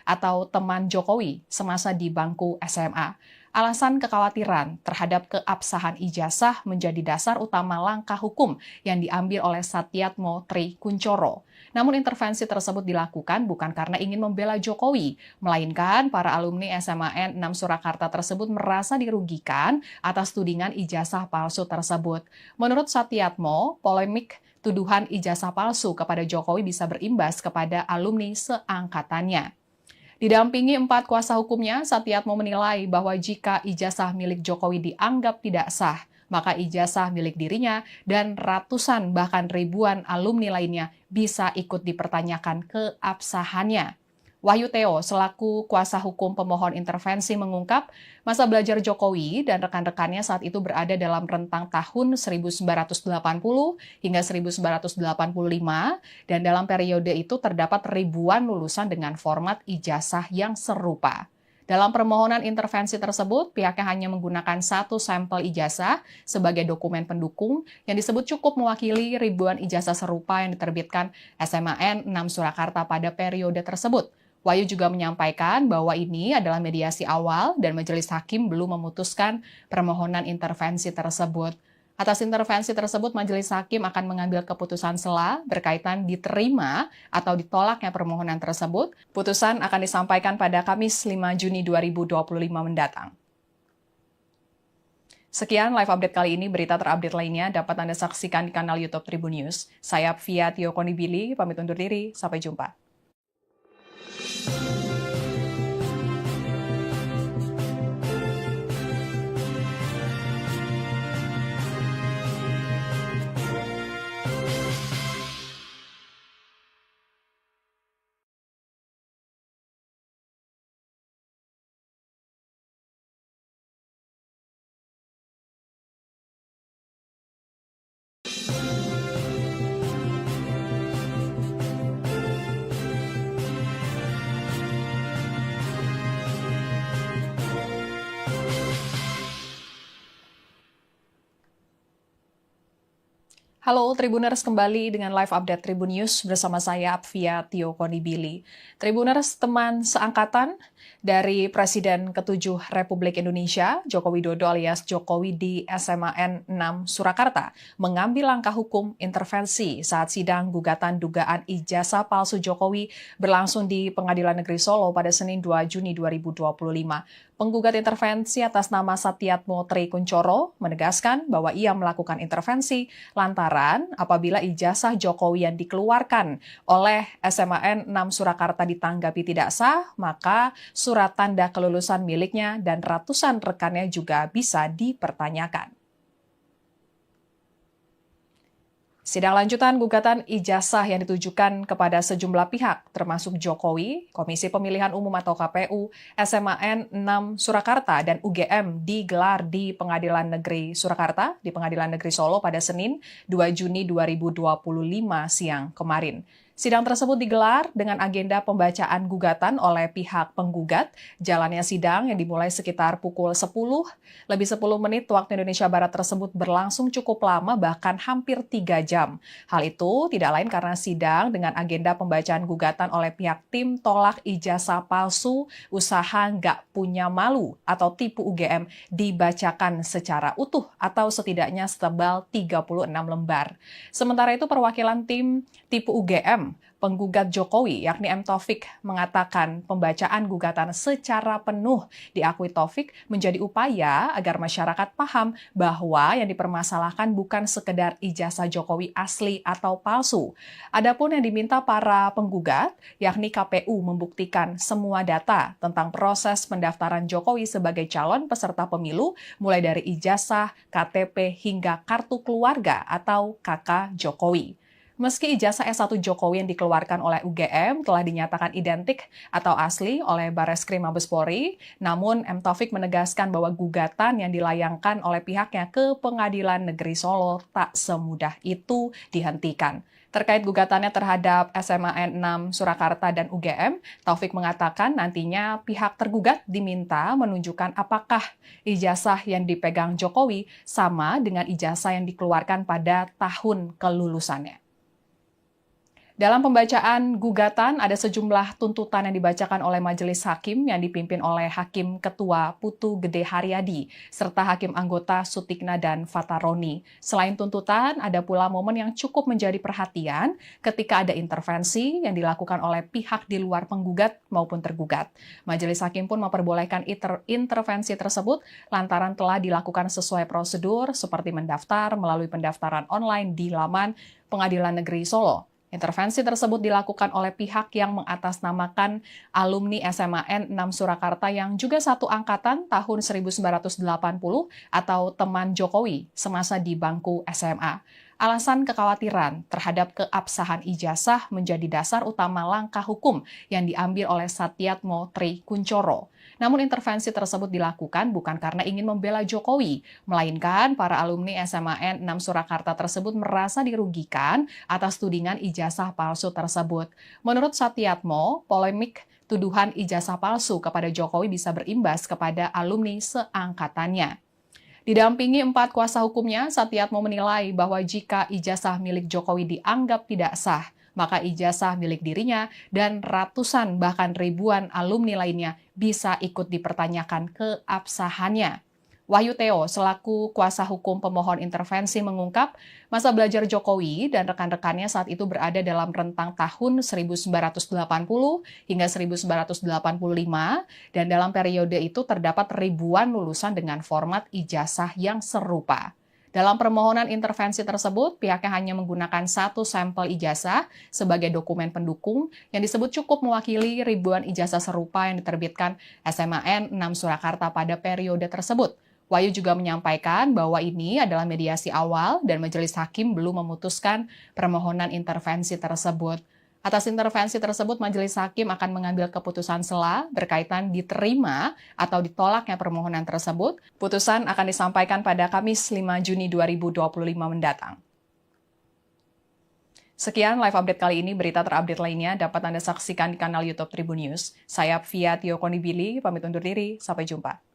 atau teman Jokowi semasa di bangku SMA. Alasan kekhawatiran terhadap keabsahan ijazah menjadi dasar utama langkah hukum yang diambil oleh Satyatmo Tri Kuncoro. Namun intervensi tersebut dilakukan bukan karena ingin membela Jokowi, melainkan para alumni SMAN 6 Surakarta tersebut merasa dirugikan atas tudingan ijazah palsu tersebut. Menurut Satyatmo, polemik tuduhan ijazah palsu kepada Jokowi bisa berimbas kepada alumni seangkatannya. Didampingi 4 kuasa hukumnya, Satyatmo menilai bahwa jika ijazah milik Jokowi dianggap tidak sah, maka ijazah milik dirinya dan ratusan bahkan ribuan alumni lainnya bisa ikut dipertanyakan keabsahannya. Wahyu Theo selaku kuasa hukum pemohon intervensi mengungkap masa belajar Jokowi dan rekan-rekannya saat itu berada dalam rentang tahun 1980 hingga 1985 dan dalam periode itu terdapat ribuan lulusan dengan format ijazah yang serupa. Dalam permohonan intervensi tersebut, pihaknya hanya menggunakan satu sampel ijazah sebagai dokumen pendukung yang disebut cukup mewakili ribuan ijazah serupa yang diterbitkan SMAN 6 Surakarta pada periode tersebut. Wahyu juga menyampaikan bahwa ini adalah mediasi awal dan majelis hakim belum memutuskan permohonan intervensi tersebut. Atas intervensi tersebut, majelis hakim akan mengambil keputusan sela berkaitan diterima atau ditolaknya permohonan tersebut. Putusan akan disampaikan pada Kamis 5 Juni 2025 mendatang. Sekian live update kali ini. Berita terupdate lainnya dapat Anda saksikan di kanal YouTube Tribun News. Saya Apvia Tio Konibili, pamit undur diri. Sampai jumpa. Halo Tribuners, kembali dengan live update Tribun News bersama saya Apvia Tio Konibili. Tribuners, teman seangkatan dari Presiden ke-7 Republik Indonesia, Joko Widodo alias Jokowi di SMAN 6 Surakarta, mengambil langkah hukum intervensi saat sidang gugatan dugaan ijazah palsu Jokowi berlangsung di Pengadilan Negeri Solo pada Senin 2 Juni 2025. Penggugat intervensi atas nama Satyatmo Tri Kuncoro menegaskan bahwa ia melakukan intervensi lantaran apabila ijazah Jokowi yang dikeluarkan oleh SMAN 6 Surakarta ditanggapi tidak sah, maka surat tanda kelulusan miliknya dan ratusan rekannya juga bisa dipertanyakan. Sidang lanjutan gugatan ijazah yang ditujukan kepada sejumlah pihak, termasuk Jokowi, Komisi Pemilihan Umum atau KPU, SMAN 6 Surakarta, dan UGM digelar di Pengadilan Negeri Surakarta, di Pengadilan Negeri Solo pada Senin 2 Juni 2025 siang kemarin. Sidang tersebut digelar dengan agenda pembacaan gugatan oleh pihak penggugat. Jalannya sidang yang dimulai sekitar pukul 10, lebih 10 menit waktu Indonesia Barat tersebut berlangsung cukup lama, bahkan hampir 3 jam. Hal itu tidak lain karena sidang dengan agenda pembacaan gugatan oleh pihak tim tolak ijazah palsu usaha nggak punya malu atau tipu UGM dibacakan secara utuh atau setidaknya setebal 36 lembar. Sementara itu perwakilan tim tipu UGM penggugat Jokowi, yakni M. Taufik, mengatakan pembacaan gugatan secara penuh diakui Taufik menjadi upaya agar masyarakat paham bahwa yang dipermasalahkan bukan sekedar ijazah Jokowi asli atau palsu. Adapun yang diminta para penggugat, yakni KPU membuktikan semua data tentang proses pendaftaran Jokowi sebagai calon peserta pemilu, mulai dari ijazah, KTP, hingga kartu keluarga atau KK Jokowi. Meski ijazah S1 Jokowi yang dikeluarkan oleh UGM telah dinyatakan identik atau asli oleh Bareskrim Mabes Polri, namun M. Taufik menegaskan bahwa gugatan yang dilayangkan oleh pihaknya ke Pengadilan Negeri Solo tak semudah itu dihentikan. Terkait gugatannya terhadap SMAN 6 Surakarta dan UGM, Taufik mengatakan nantinya pihak tergugat diminta menunjukkan apakah ijazah yang dipegang Jokowi sama dengan ijazah yang dikeluarkan pada tahun kelulusannya. Dalam pembacaan gugatan, ada sejumlah tuntutan yang dibacakan oleh majelis hakim yang dipimpin oleh Hakim Ketua Putu Gede Haryadi, serta Hakim Anggota Sutikna dan Fataroni. Selain tuntutan, ada pula momen yang cukup menjadi perhatian ketika ada intervensi yang dilakukan oleh pihak di luar penggugat maupun tergugat. Majelis hakim pun memperbolehkan intervensi tersebut lantaran telah dilakukan sesuai prosedur seperti mendaftar melalui pendaftaran online di laman Pengadilan Negeri Solo. Intervensi tersebut dilakukan oleh pihak yang mengatasnamakan alumni SMAN 6 Surakarta yang juga satu angkatan tahun 1980 atau teman Jokowi semasa di bangku SMA. Alasan kekhawatiran terhadap keabsahan ijazah menjadi dasar utama langkah hukum yang diambil oleh Satyatmo Tri Kuncoro. Namun intervensi tersebut dilakukan bukan karena ingin membela Jokowi, melainkan para alumni SMAN 6 Surakarta tersebut merasa dirugikan atas tudingan ijazah palsu tersebut. Menurut Satyatmo, polemik tuduhan ijazah palsu kepada Jokowi bisa berimbas kepada alumni seangkatannya. Didampingi 4 kuasa hukumnya, Satyatmo menilai bahwa jika ijazah milik Jokowi dianggap tidak sah, maka ijazah milik dirinya dan ratusan bahkan ribuan alumni lainnya bisa ikut dipertanyakan keabsahannya. Wahyu Theo, selaku kuasa hukum pemohon intervensi, mengungkap masa belajar Jokowi dan rekan-rekannya saat itu berada dalam rentang tahun 1980 hingga 1985, dan dalam periode itu terdapat ribuan lulusan dengan format ijazah yang serupa. Dalam permohonan intervensi tersebut, pihaknya hanya menggunakan satu sampel ijazah sebagai dokumen pendukung yang disebut cukup mewakili ribuan ijazah serupa yang diterbitkan SMAN 6 Surakarta pada periode tersebut. Wahyu juga menyampaikan bahwa ini adalah mediasi awal dan majelis hakim belum memutuskan permohonan intervensi tersebut. Atas intervensi tersebut, majelis hakim akan mengambil keputusan sela berkaitan diterima atau ditolaknya permohonan tersebut. Putusan akan disampaikan pada Kamis 5 Juni 2025 mendatang. Sekian live update kali ini. Berita terupdate lainnya dapat Anda saksikan di kanal YouTube Tribun News. Saya Apvia Tio Konibili, pamit undur diri. Sampai jumpa.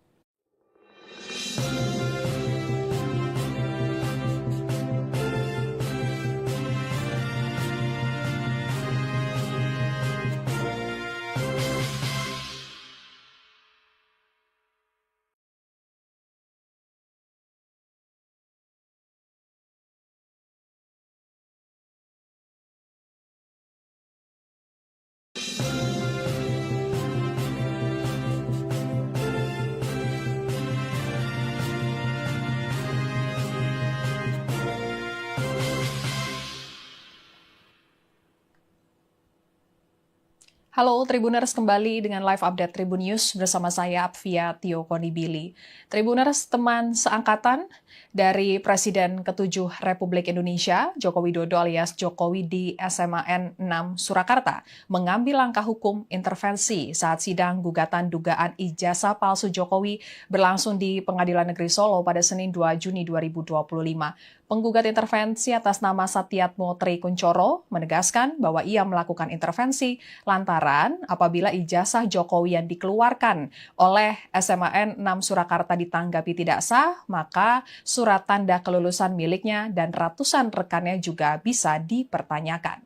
Halo Tribuners, kembali dengan live update Tribun News bersama saya Apvia Tio Konibili. Tribuners, teman seangkatan dari Presiden ke-7 Republik Indonesia, Joko Widodo alias Jokowi di SMAN 6 Surakarta, mengambil langkah hukum intervensi saat sidang gugatan dugaan ijazah palsu Jokowi berlangsung di Pengadilan Negeri Solo pada Senin 2 Juni 2025. Penggugat intervensi atas nama Satyatmo Tri Kuncoro menegaskan bahwa ia melakukan intervensi lantaran apabila ijazah Jokowi yang dikeluarkan oleh SMAN 6 Surakarta ditanggapi tidak sah, maka surat tanda kelulusan miliknya dan ratusan rekannya juga bisa dipertanyakan.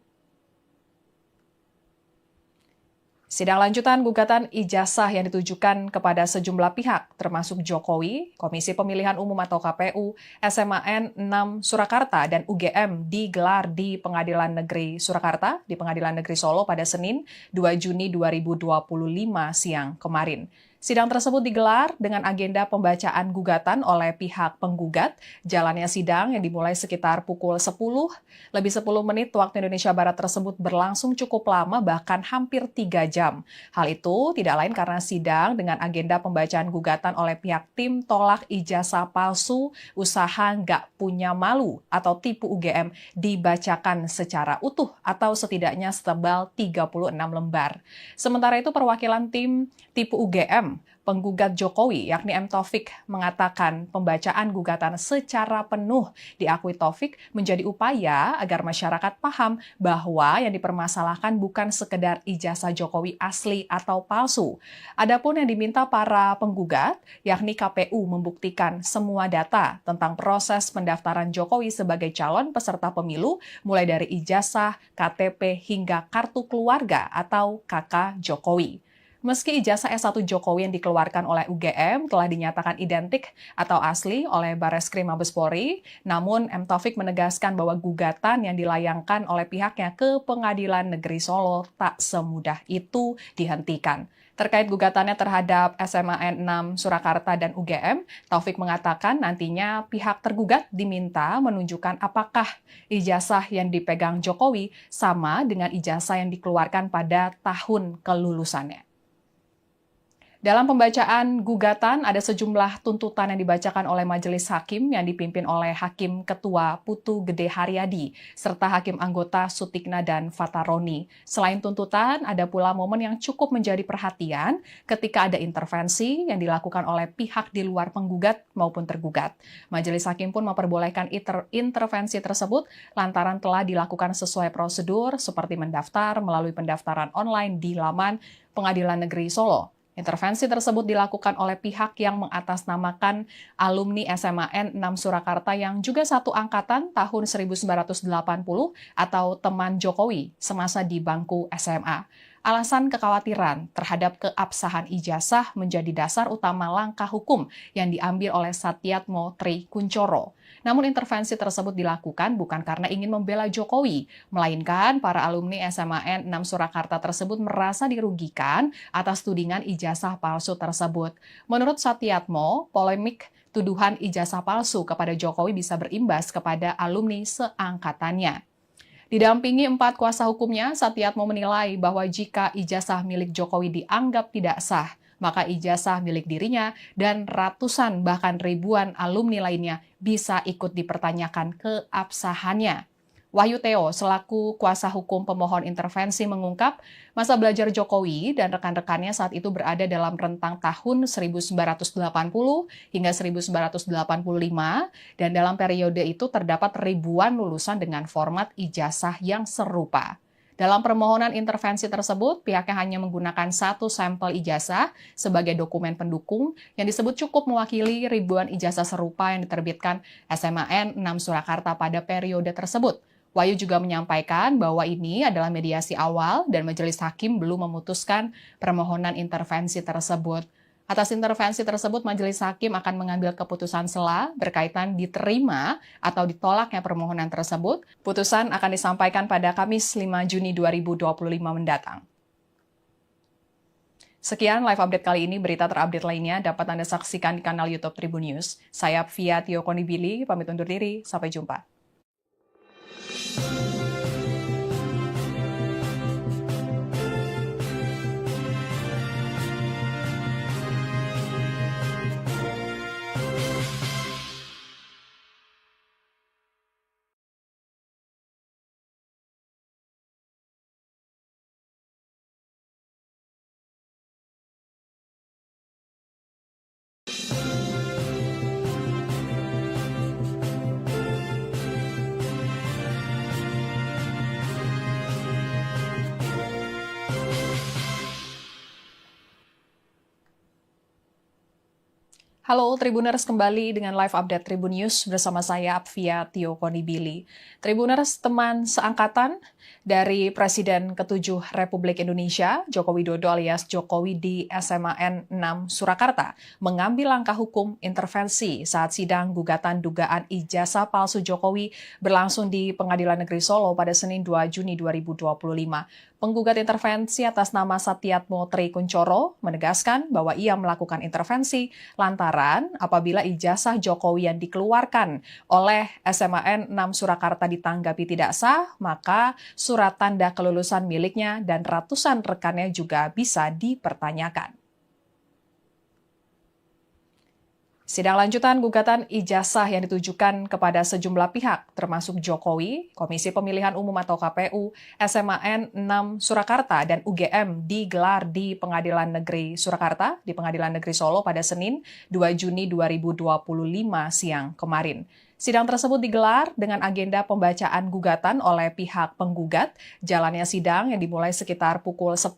Sidang lanjutan gugatan ijazah yang ditujukan kepada sejumlah pihak, termasuk Jokowi, Komisi Pemilihan Umum atau KPU, SMAN 6 Surakarta, dan UGM digelar di Pengadilan Negeri Surakarta, di Pengadilan Negeri Solo pada Senin 2 Juni 2025 siang kemarin. Sidang tersebut digelar dengan agenda pembacaan gugatan oleh pihak penggugat. Jalannya sidang yang dimulai sekitar pukul 10, lebih 10 menit waktu Indonesia Barat tersebut berlangsung cukup lama, bahkan hampir 3 jam. Hal itu tidak lain karena sidang dengan agenda pembacaan gugatan oleh pihak tim tolak ijazah palsu usaha nggak punya malu atau tipu UGM dibacakan secara utuh atau setidaknya setebal 36 lembar. Sementara itu perwakilan tim tipu UGM penggugat Jokowi, yakni M. Taufik, mengatakan pembacaan gugatan secara penuh diakui Taufik menjadi upaya agar masyarakat paham bahwa yang dipermasalahkan bukan sekedar ijazah Jokowi asli atau palsu. Adapun yang diminta para penggugat, yakni KPU membuktikan semua data tentang proses pendaftaran Jokowi sebagai calon peserta pemilu, mulai dari ijazah, KTP, hingga kartu keluarga atau KK Jokowi. Meski ijazah S1 Jokowi yang dikeluarkan oleh UGM telah dinyatakan identik atau asli oleh Bareskrim Mabes Polri, namun M. Taufik menegaskan bahwa gugatan yang dilayangkan oleh pihaknya ke Pengadilan Negeri Solo tak semudah itu dihentikan. Terkait gugatannya terhadap SMAN 6 Surakarta dan UGM, Taufik mengatakan nantinya pihak tergugat diminta menunjukkan apakah ijazah yang dipegang Jokowi sama dengan ijazah yang dikeluarkan pada tahun kelulusannya. Dalam pembacaan gugatan, ada sejumlah tuntutan yang dibacakan oleh Majelis Hakim yang dipimpin oleh Hakim Ketua Putu Gede Haryadi, serta Hakim Anggota Sutikna dan Fataroni. Selain tuntutan, ada pula momen yang cukup menjadi perhatian ketika ada intervensi yang dilakukan oleh pihak di luar penggugat maupun tergugat. Majelis Hakim pun memperbolehkan intervensi tersebut lantaran telah dilakukan sesuai prosedur seperti mendaftar melalui pendaftaran online di laman Pengadilan Negeri Solo. Intervensi tersebut dilakukan oleh pihak yang mengatasnamakan alumni SMAN 6 Surakarta yang juga satu angkatan tahun 1980 atau teman Jokowi semasa di bangku SMA. Alasan kekhawatiran terhadap keabsahan ijazah menjadi dasar utama langkah hukum yang diambil oleh Satyatmo Tri Kuncoro. Namun intervensi tersebut dilakukan bukan karena ingin membela Jokowi, melainkan para alumni SMAN 6 Surakarta tersebut merasa dirugikan atas tudingan ijazah palsu tersebut. Menurut Satyatmo, polemik tuduhan ijazah palsu kepada Jokowi bisa berimbas kepada alumni seangkatannya. Didampingi 4 kuasa hukumnya, Satyatmo menilai bahwa jika ijazah milik Jokowi dianggap tidak sah, maka ijazah milik dirinya dan ratusan bahkan ribuan alumni lainnya bisa ikut dipertanyakan keabsahannya. Wahyu Theo selaku kuasa hukum pemohon intervensi mengungkap masa belajar Jokowi dan rekan-rekannya saat itu berada dalam rentang tahun 1980 hingga 1985 dan dalam periode itu terdapat ribuan lulusan dengan format ijazah yang serupa. Dalam permohonan intervensi tersebut, pihaknya hanya menggunakan satu sampel ijazah sebagai dokumen pendukung yang disebut cukup mewakili ribuan ijazah serupa yang diterbitkan SMAN 6 Surakarta pada periode tersebut. Wahyu juga menyampaikan bahwa ini adalah mediasi awal dan majelis hakim belum memutuskan permohonan intervensi tersebut. Atas intervensi tersebut, majelis hakim akan mengambil keputusan sela berkaitan diterima atau ditolaknya permohonan tersebut. Putusan akan disampaikan pada Kamis 5 Juni 2025 mendatang. Sekian live update kali ini. Berita terupdate lainnya dapat Anda saksikan di kanal YouTube Tribun News. Saya Apvia Tio Konibili, pamit undur diri. Sampai jumpa. Halo Tribuners, kembali dengan live update Tribun News bersama saya Apvia Tio Konibili. Tribuners, teman seangkatan dari Presiden ke-7 Republik Indonesia, Joko Widodo alias Jokowi di SMAN 6 Surakarta, mengambil langkah hukum intervensi saat sidang gugatan dugaan ijazah palsu Jokowi berlangsung di Pengadilan Negeri Solo pada Senin 2 Juni 2025. Penggugat intervensi atas nama Satyatmo Tri Kuncoro menegaskan bahwa ia melakukan intervensi lantaran apabila ijazah Jokowi yang dikeluarkan oleh SMAN 6 Surakarta ditanggapi tidak sah, maka surat tanda kelulusan miliknya dan ratusan rekannya juga bisa dipertanyakan. Sidang lanjutan gugatan ijazah yang ditujukan kepada sejumlah pihak, termasuk Jokowi, Komisi Pemilihan Umum atau KPU, SMAN 6 Surakarta, dan UGM digelar di Pengadilan Negeri Surakarta, di Pengadilan Negeri Solo pada Senin 2 Juni 2025 siang kemarin. Sidang tersebut digelar dengan agenda pembacaan gugatan oleh pihak penggugat. Jalannya sidang yang dimulai sekitar pukul 10,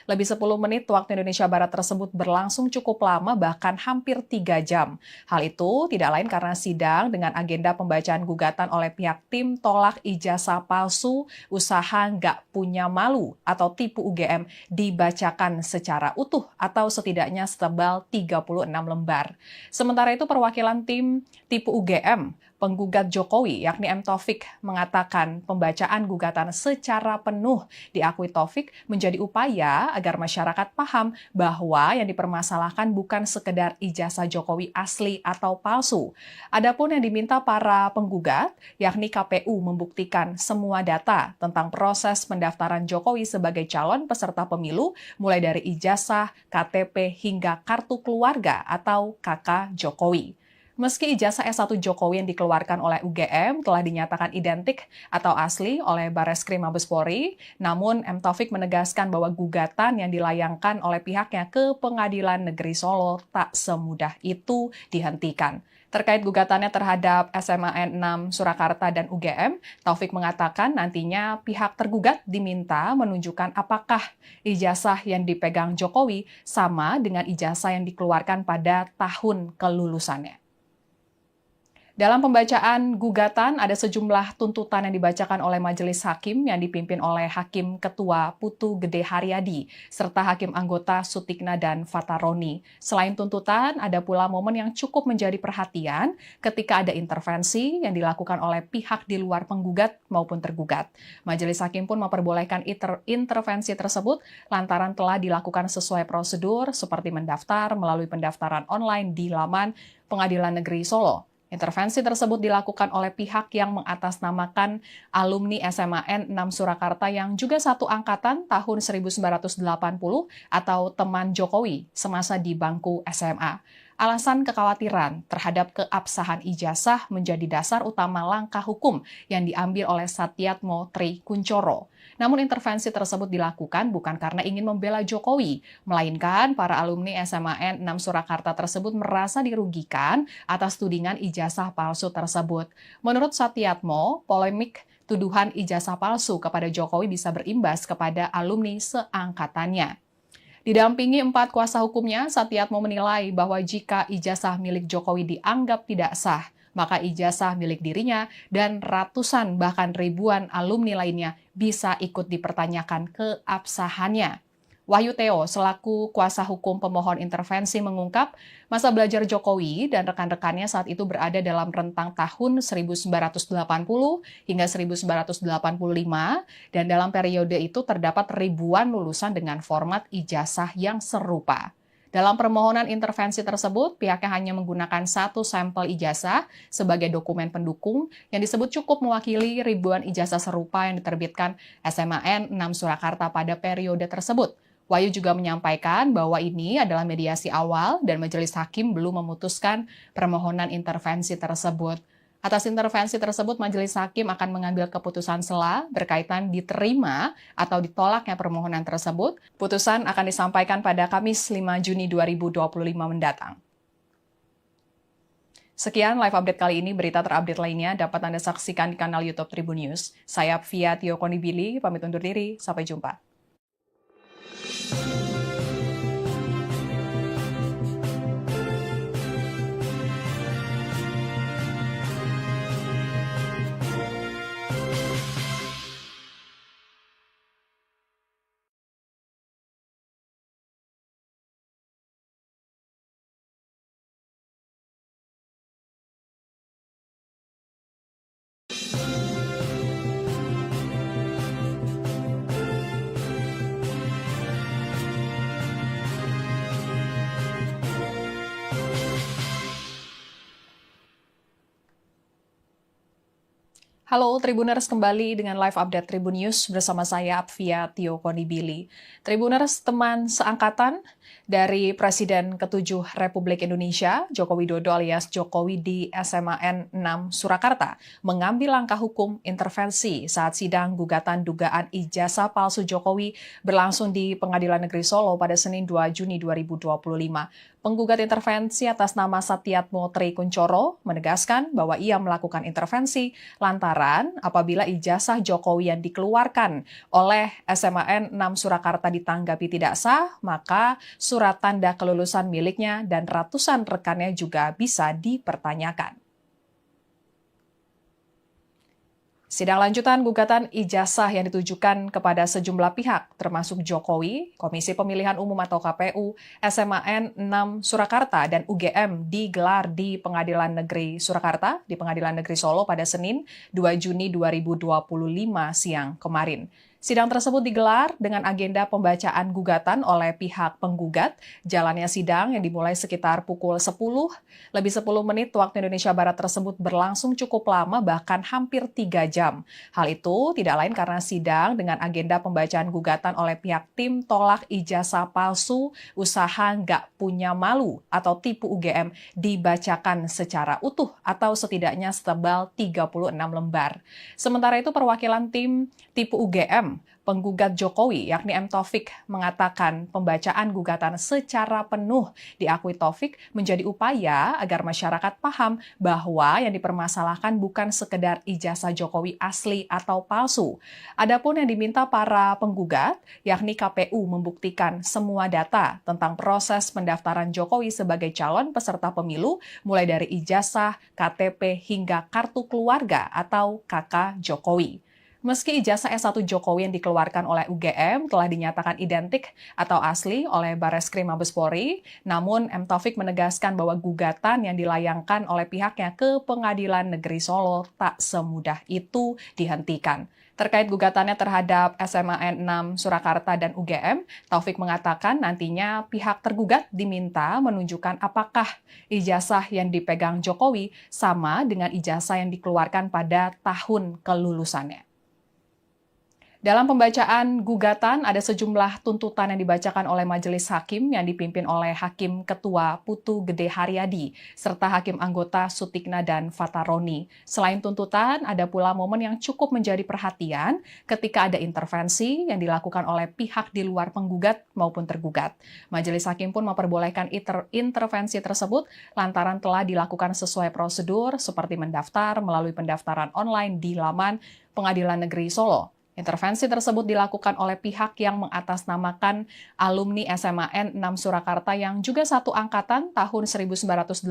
lebih 10 menit waktu Indonesia Barat tersebut berlangsung cukup lama, bahkan hampir 3 jam. Hal itu tidak lain karena sidang dengan agenda pembacaan gugatan oleh pihak tim tolak ijazah palsu usaha nggak punya malu atau tipu UGM dibacakan secara utuh atau setidaknya setebal 36 lembar. Sementara itu perwakilan tim tipu UGM penggugat Jokowi, yakni M. Taufik, mengatakan pembacaan gugatan secara penuh diakui Taufik menjadi upaya agar masyarakat paham bahwa yang dipermasalahkan bukan sekedar ijazah Jokowi asli atau palsu. Adapun yang diminta para penggugat, yakni KPU membuktikan semua data tentang proses pendaftaran Jokowi sebagai calon peserta pemilu, mulai dari ijazah, KTP, hingga kartu keluarga atau KK Jokowi. Meski ijazah S1 Jokowi yang dikeluarkan oleh UGM telah dinyatakan identik atau asli oleh Bareskrim Mabes Polri, namun M. Taufik menegaskan bahwa gugatan yang dilayangkan oleh pihaknya ke Pengadilan Negeri Solo tak semudah itu dihentikan. Terkait gugatannya terhadap SMAN 6 Surakarta dan UGM, Taufik mengatakan nantinya pihak tergugat diminta menunjukkan apakah ijazah yang dipegang Jokowi sama dengan ijazah yang dikeluarkan pada tahun kelulusannya. Dalam pembacaan gugatan, ada sejumlah tuntutan yang dibacakan oleh Majelis Hakim yang dipimpin oleh Hakim Ketua Putu Gede Haryadi, serta Hakim Anggota Sutikna dan Fataroni. Selain tuntutan, ada pula momen yang cukup menjadi perhatian ketika ada intervensi yang dilakukan oleh pihak di luar penggugat maupun tergugat. Majelis Hakim pun memperbolehkan intervensi tersebut lantaran telah dilakukan sesuai prosedur seperti mendaftar melalui pendaftaran online di laman Pengadilan Negeri Solo. Intervensi tersebut dilakukan oleh pihak yang mengatasnamakan alumni SMAN 6 Surakarta yang juga satu angkatan tahun 1980 atau teman Jokowi semasa di bangku SMA. Alasan kekhawatiran terhadap keabsahan ijazah menjadi dasar utama langkah hukum yang diambil oleh Satyatmo Tri Kuncoro. Namun intervensi tersebut dilakukan bukan karena ingin membela Jokowi, melainkan para alumni SMAN 6 Surakarta tersebut merasa dirugikan atas tudingan ijazah palsu tersebut. Menurut Satyatmo, polemik tuduhan ijazah palsu kepada Jokowi bisa berimbas kepada alumni seangkatannya. Didampingi 4 kuasa hukumnya, Satyatmo menilai bahwa jika ijazah milik Jokowi dianggap tidak sah, maka ijazah milik dirinya dan ratusan bahkan ribuan alumni lainnya bisa ikut dipertanyakan keabsahannya. Wahyu Theo selaku kuasa hukum pemohon intervensi mengungkap masa belajar Jokowi dan rekan-rekannya saat itu berada dalam rentang tahun 1980 hingga 1985 dan dalam periode itu terdapat ribuan lulusan dengan format ijazah yang serupa. Dalam permohonan intervensi tersebut, pihaknya hanya menggunakan satu sampel ijazah sebagai dokumen pendukung yang disebut cukup mewakili ribuan ijazah serupa yang diterbitkan SMAN 6 Surakarta pada periode tersebut. Wahyu juga menyampaikan bahwa ini adalah mediasi awal dan majelis hakim belum memutuskan permohonan intervensi tersebut. Atas intervensi tersebut, majelis hakim akan mengambil keputusan sela berkaitan diterima atau ditolaknya permohonan tersebut. Putusan akan disampaikan pada Kamis 5 Juni 2025 mendatang. Sekian live update kali ini, berita terupdate lainnya dapat Anda saksikan di kanal YouTube Tribun News. Saya Apvia Tio Konibili, pamit undur diri, sampai jumpa. Halo Tribuners, kembali dengan live update Tribun News bersama saya Apvia Tio Konibili. Tribuners, teman seangkatan dari Presiden ke-7 Republik Indonesia, Joko Widodo alias Jokowi di SMAN 6 Surakarta, mengambil langkah hukum intervensi saat sidang gugatan dugaan ijazah palsu Jokowi berlangsung di Pengadilan Negeri Solo pada Senin 2 Juni 2025. Penggugat intervensi atas nama Satyatmo Tri Kuncoro menegaskan bahwa ia melakukan intervensi lantaran apabila ijazah Jokowi yang dikeluarkan oleh SMAN 6 Surakarta ditanggapi tidak sah, maka surat tanda kelulusan miliknya dan ratusan rekannya juga bisa dipertanyakan. Sidang lanjutan gugatan ijazah yang ditujukan kepada sejumlah pihak, termasuk Jokowi, Komisi Pemilihan Umum atau KPU, SMAN 6 Surakarta, dan UGM digelar di Pengadilan Negeri Surakarta, di Pengadilan Negeri Solo pada Senin 2 Juni 2025 siang kemarin. Sidang tersebut digelar dengan agenda pembacaan gugatan oleh pihak penggugat. Jalannya sidang yang dimulai sekitar pukul 10, lebih 10 menit waktu Indonesia Barat tersebut berlangsung cukup lama, bahkan hampir 3 jam. Hal itu tidak lain karena sidang dengan agenda pembacaan gugatan oleh pihak tim tolak ijazah palsu usaha nggak punya malu atau tipu UGM dibacakan secara utuh atau setidaknya setebal 36 lembar. Sementara itu perwakilan tim tipu UGM penggugat Jokowi, yakni M. Taufik, mengatakan pembacaan gugatan secara penuh diakui Taufik menjadi upaya agar masyarakat paham bahwa yang dipermasalahkan bukan sekedar ijazah Jokowi asli atau palsu. Adapun yang diminta para penggugat, yakni KPU membuktikan semua data tentang proses pendaftaran Jokowi sebagai calon peserta pemilu, mulai dari ijazah, KTP, hingga kartu keluarga atau KK Jokowi. Meski ijazah S1 Jokowi yang dikeluarkan oleh UGM telah dinyatakan identik atau asli oleh Bareskrim Mabes Polri, namun M. Taufik menegaskan bahwa gugatan yang dilayangkan oleh pihaknya ke Pengadilan Negeri Solo tak semudah itu dihentikan. Terkait gugatannya terhadap SMAN 6 Surakarta dan UGM, Taufik mengatakan nantinya pihak tergugat diminta menunjukkan apakah ijazah yang dipegang Jokowi sama dengan ijazah yang dikeluarkan pada tahun kelulusannya. Dalam pembacaan gugatan, ada sejumlah tuntutan yang dibacakan oleh majelis hakim yang dipimpin oleh Hakim Ketua Putu Gede Haryadi, serta Hakim Anggota Sutikna dan Fataroni. Selain tuntutan, ada pula momen yang cukup menjadi perhatian ketika ada intervensi yang dilakukan oleh pihak di luar penggugat maupun tergugat. Majelis hakim pun memperbolehkan intervensi tersebut lantaran telah dilakukan sesuai prosedur seperti mendaftar melalui pendaftaran online di laman Pengadilan Negeri Solo. Intervensi tersebut dilakukan oleh pihak yang mengatasnamakan alumni SMAN 6 Surakarta yang juga satu angkatan tahun 1980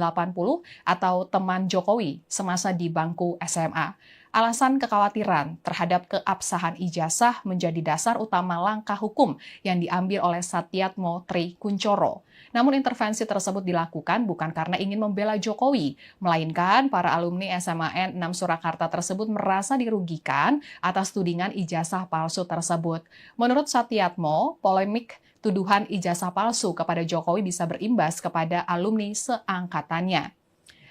atau teman Jokowi semasa di bangku SMA. Alasan kekhawatiran terhadap keabsahan ijazah menjadi dasar utama langkah hukum yang diambil oleh Satyatmo Tri Kuncoro. Namun intervensi tersebut dilakukan bukan karena ingin membela Jokowi, melainkan para alumni SMAN 6 Surakarta tersebut merasa dirugikan atas tudingan ijazah palsu tersebut. Menurut Satyatmo, polemik tuduhan ijazah palsu kepada Jokowi bisa berimbas kepada alumni seangkatannya.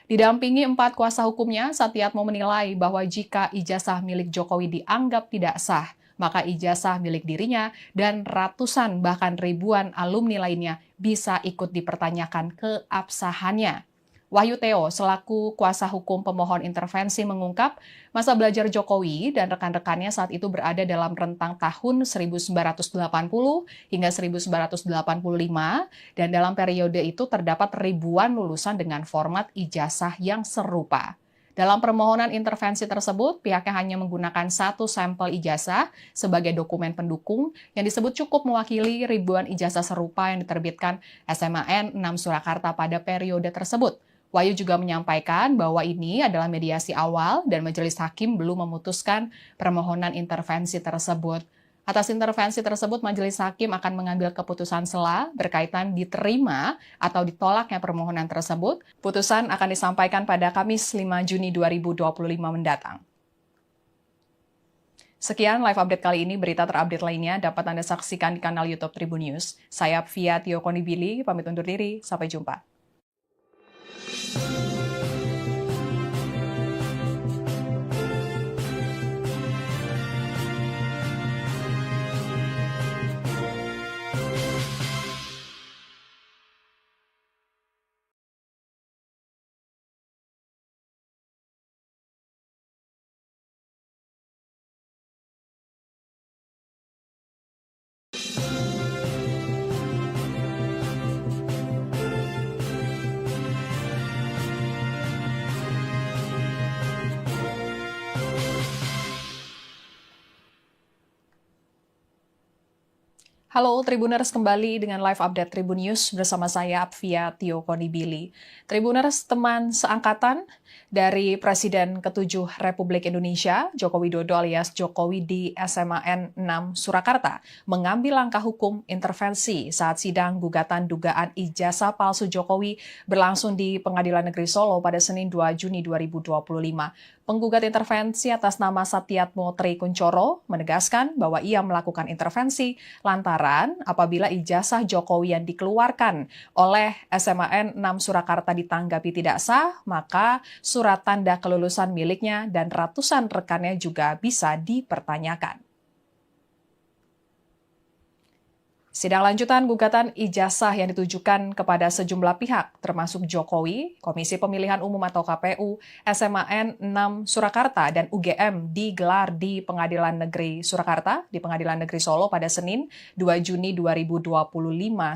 Didampingi 4 kuasa hukumnya, Satyatmo menilai bahwa jika ijazah milik Jokowi dianggap tidak sah, maka ijazah milik dirinya dan ratusan bahkan ribuan alumni lainnya bisa ikut dipertanyakan keabsahannya. Wahyu Theo selaku kuasa hukum pemohon intervensi mengungkap masa belajar Jokowi dan rekan-rekannya saat itu berada dalam rentang tahun 1980 hingga 1985 dan dalam periode itu terdapat ribuan lulusan dengan format ijazah yang serupa. Dalam permohonan intervensi tersebut, pihaknya hanya menggunakan satu sampel ijazah sebagai dokumen pendukung yang disebut cukup mewakili ribuan ijazah serupa yang diterbitkan SMAN 6 Surakarta pada periode tersebut. Wahyu juga menyampaikan bahwa ini adalah mediasi awal dan majelis hakim belum memutuskan permohonan intervensi tersebut. Atas intervensi tersebut, majelis hakim akan mengambil keputusan sela berkaitan diterima atau ditolaknya permohonan tersebut. Putusan akan disampaikan pada Kamis 5 Juni 2025 mendatang. Sekian live update kali ini, berita terupdate lainnya dapat Anda saksikan di kanal YouTube Tribun News. Saya Apvia Tio Konibili, pamit undur diri, sampai jumpa. Halo Tribuners, kembali dengan live update Tribun News bersama saya Apvia Tio Konibili. Tribuners, teman seangkatan dari Presiden ke-7 Republik Indonesia, Joko Widodo alias Jokowi di SMAN 6 Surakarta, mengambil langkah hukum intervensi saat sidang gugatan dugaan ijazah palsu Jokowi berlangsung di Pengadilan Negeri Solo pada Senin 2 Juni 2025. Penggugat intervensi atas nama Satyatmo Tri Kuncoro menegaskan bahwa ia melakukan intervensi lantaran apabila ijazah Jokowi yang dikeluarkan oleh SMAN 6 Surakarta ditanggapi tidak sah, maka surat tanda kelulusan miliknya dan ratusan rekannya juga bisa dipertanyakan. Sidang lanjutan gugatan ijazah yang ditujukan kepada sejumlah pihak, termasuk Jokowi, Komisi Pemilihan Umum atau KPU, SMAN 6 Surakarta, dan UGM digelar di Pengadilan Negeri Surakarta, di Pengadilan Negeri Solo pada Senin 2 Juni 2025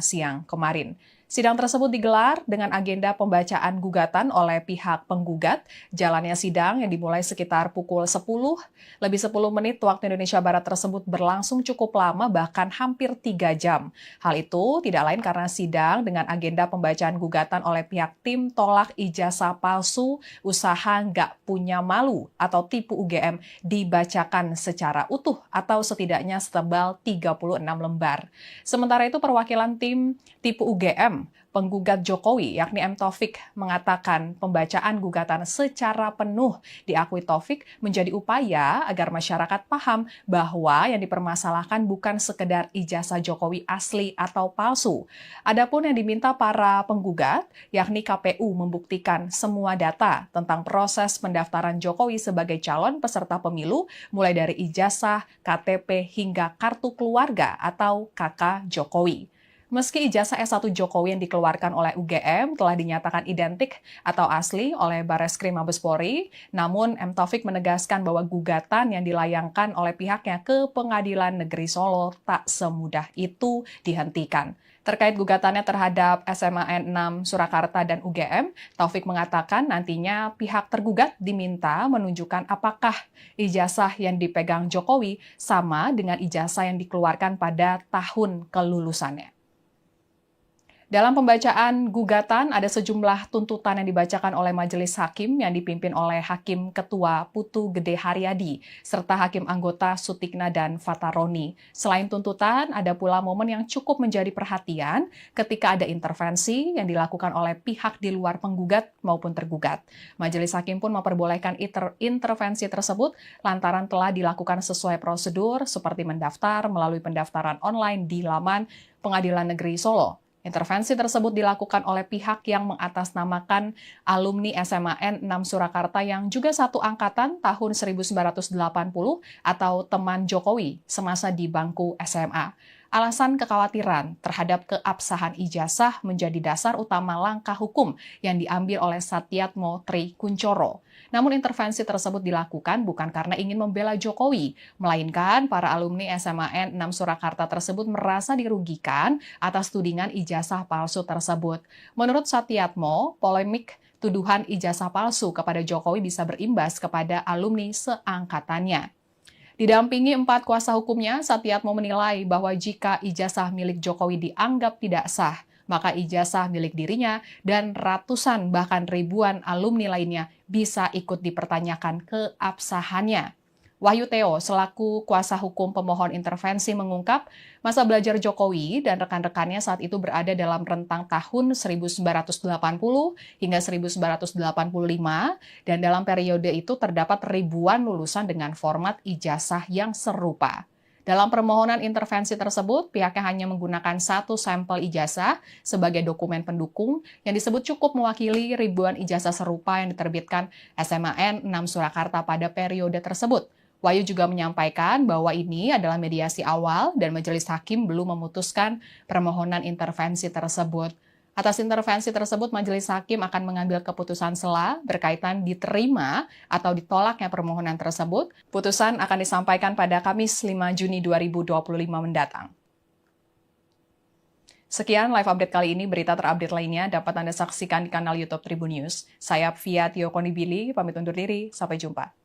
siang kemarin. Sidang tersebut digelar dengan agenda pembacaan gugatan oleh pihak penggugat. Jalannya sidang yang dimulai sekitar pukul 10, lebih 10 menit waktu Indonesia Barat tersebut berlangsung cukup lama, bahkan hampir 3 jam. Hal itu tidak lain karena sidang dengan agenda pembacaan gugatan oleh pihak tim tolak ijazah palsu usaha nggak punya malu atau tipu UGM dibacakan secara utuh atau setidaknya setebal 36 lembar. Sementara itu perwakilan tim tipu UGM penggugat Jokowi, yakni M. Taufik, mengatakan pembacaan gugatan secara penuh diakui Taufik menjadi upaya agar masyarakat paham bahwa yang dipermasalahkan bukan sekedar ijazah Jokowi asli atau palsu. Adapun yang diminta para penggugat, yakni KPU membuktikan semua data tentang proses pendaftaran Jokowi sebagai calon peserta pemilu, mulai dari ijazah, KTP, hingga kartu keluarga atau KK Jokowi. Meski ijazah S1 Jokowi yang dikeluarkan oleh UGM telah dinyatakan identik atau asli oleh Bareskrim Mabes Polri, namun M. Taufik menegaskan bahwa gugatan yang dilayangkan oleh pihaknya ke Pengadilan Negeri Solo tak semudah itu dihentikan. Terkait gugatannya terhadap SMAN 6 Surakarta dan UGM, Taufik mengatakan nantinya pihak tergugat diminta menunjukkan apakah ijazah yang dipegang Jokowi sama dengan ijazah yang dikeluarkan pada tahun kelulusannya. Dalam pembacaan gugatan, ada sejumlah tuntutan yang dibacakan oleh Majelis Hakim yang dipimpin oleh Hakim Ketua Putu Gede Haryadi, serta Hakim Anggota Sutikna dan Fataroni. Selain tuntutan, ada pula momen yang cukup menjadi perhatian ketika ada intervensi yang dilakukan oleh pihak di luar penggugat maupun tergugat. Majelis Hakim pun memperbolehkan intervensi tersebut lantaran telah dilakukan sesuai prosedur seperti mendaftar melalui pendaftaran online di laman Pengadilan Negeri Solo. Intervensi tersebut dilakukan oleh pihak yang mengatasnamakan alumni SMAN 6 Surakarta yang juga satu angkatan tahun 1980 atau teman Jokowi semasa di bangku SMA. Alasan kekhawatiran terhadap keabsahan ijazah menjadi dasar utama langkah hukum yang diambil oleh Satyatmo Tri Kuncoro. Namun intervensi tersebut dilakukan bukan karena ingin membela Jokowi, melainkan para alumni SMAN 6 Surakarta tersebut merasa dirugikan atas tudingan ijazah palsu tersebut. Menurut Satyatmo, polemik tuduhan ijazah palsu kepada Jokowi bisa berimbas kepada alumni seangkatannya. Didampingi 4 kuasa hukumnya, Satyatmo menilai bahwa jika ijazah milik Jokowi dianggap tidak sah, maka ijazah milik dirinya dan ratusan bahkan ribuan alumni lainnya bisa ikut dipertanyakan keabsahannya. Wahyu Theo selaku kuasa hukum pemohon intervensi mengungkap masa belajar Jokowi dan rekan-rekannya saat itu berada dalam rentang tahun 1980 hingga 1985 dan dalam periode itu terdapat ribuan lulusan dengan format ijazah yang serupa. Dalam permohonan intervensi tersebut, pihaknya hanya menggunakan satu sampel ijazah sebagai dokumen pendukung yang disebut cukup mewakili ribuan ijazah serupa yang diterbitkan SMAN 6 Surakarta pada periode tersebut. Wahyu juga menyampaikan bahwa ini adalah mediasi awal dan majelis hakim belum memutuskan permohonan intervensi tersebut. Atas intervensi tersebut, majelis hakim akan mengambil keputusan sela berkaitan diterima atau ditolaknya permohonan tersebut. Putusan akan disampaikan pada Kamis 5 Juni 2025 mendatang. Sekian live update kali ini. Berita terupdate lainnya dapat Anda saksikan di kanal YouTube Tribun News. Saya Apvia Tio Konibili, pamit undur diri. Sampai jumpa.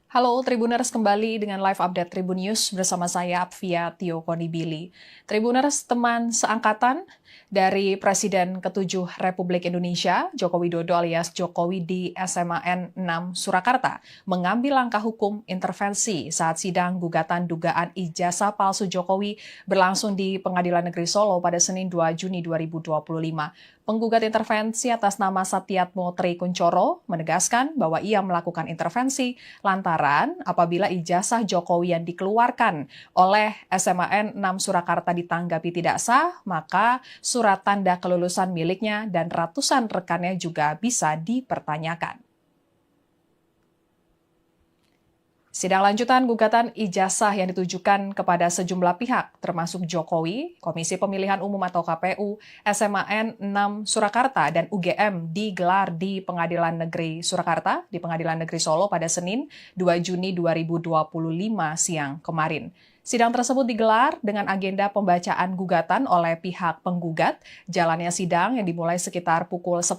Halo Tribuners, kembali dengan live update Tribun News bersama saya Apvia Tio Konibili. Tribuners, teman seangkatan dari Presiden ke-7 Republik Indonesia, Joko Widodo alias Jokowi di SMAN 6 Surakarta, mengambil langkah hukum intervensi saat sidang gugatan dugaan ijazah palsu Jokowi berlangsung di Pengadilan Negeri Solo pada Senin 2 Juni 2025. Penggugat intervensi atas nama Satyatmo Tri Kuncoro menegaskan bahwa ia melakukan intervensi lantaran apabila ijazah Jokowi yang dikeluarkan oleh SMAN 6 Surakarta ditanggapi tidak sah, maka surat tanda kelulusan miliknya dan ratusan rekannya juga bisa dipertanyakan. Sidang lanjutan gugatan ijazah yang ditujukan kepada sejumlah pihak, termasuk Jokowi, Komisi Pemilihan Umum atau KPU, SMAN 6 Surakarta, dan UGM digelar di Pengadilan Negeri Surakarta, di Pengadilan Negeri Solo pada Senin 2 Juni 2025 siang kemarin. Sidang tersebut digelar dengan agenda pembacaan gugatan oleh pihak penggugat. Jalannya sidang yang dimulai sekitar pukul 10,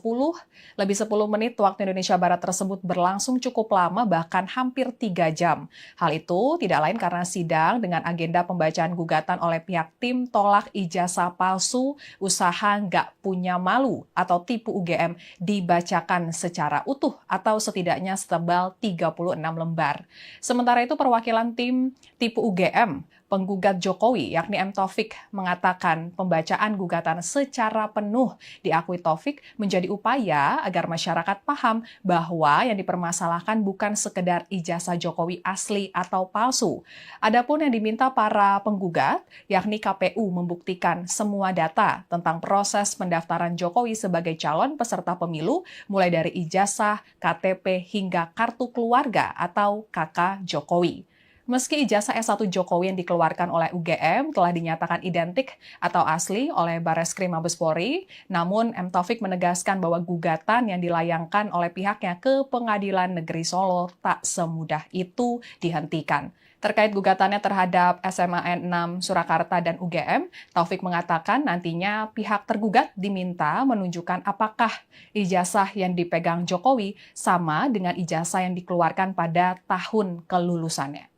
lebih 10 menit waktu Indonesia Barat tersebut berlangsung cukup lama, bahkan hampir 3 jam. Hal itu tidak lain karena sidang dengan agenda pembacaan gugatan oleh pihak tim tolak ijazah palsu usaha nggak punya malu atau tipu UGM dibacakan secara utuh atau setidaknya setebal 36 lembar. Sementara itu perwakilan tim tipu UGM penggugat Jokowi, yakni M. Taufik, mengatakan pembacaan gugatan secara penuh diakui Taufik menjadi upaya agar masyarakat paham bahwa yang dipermasalahkan bukan sekedar ijazah Jokowi asli atau palsu. Adapun yang diminta para penggugat, yakni KPU membuktikan semua data tentang proses pendaftaran Jokowi sebagai calon peserta pemilu, mulai dari ijazah, KTP, hingga kartu keluarga atau KK Jokowi. Meski ijazah S1 Jokowi yang dikeluarkan oleh UGM telah dinyatakan identik atau asli oleh Bareskrim Mabes Polri, namun M. Taufik menegaskan bahwa gugatan yang dilayangkan oleh pihaknya ke Pengadilan Negeri Solo tak semudah itu dihentikan. Terkait gugatannya terhadap SMAN 6 Surakarta dan UGM, Taufik mengatakan nantinya pihak tergugat diminta menunjukkan apakah ijazah yang dipegang Jokowi sama dengan ijazah yang dikeluarkan pada tahun kelulusannya.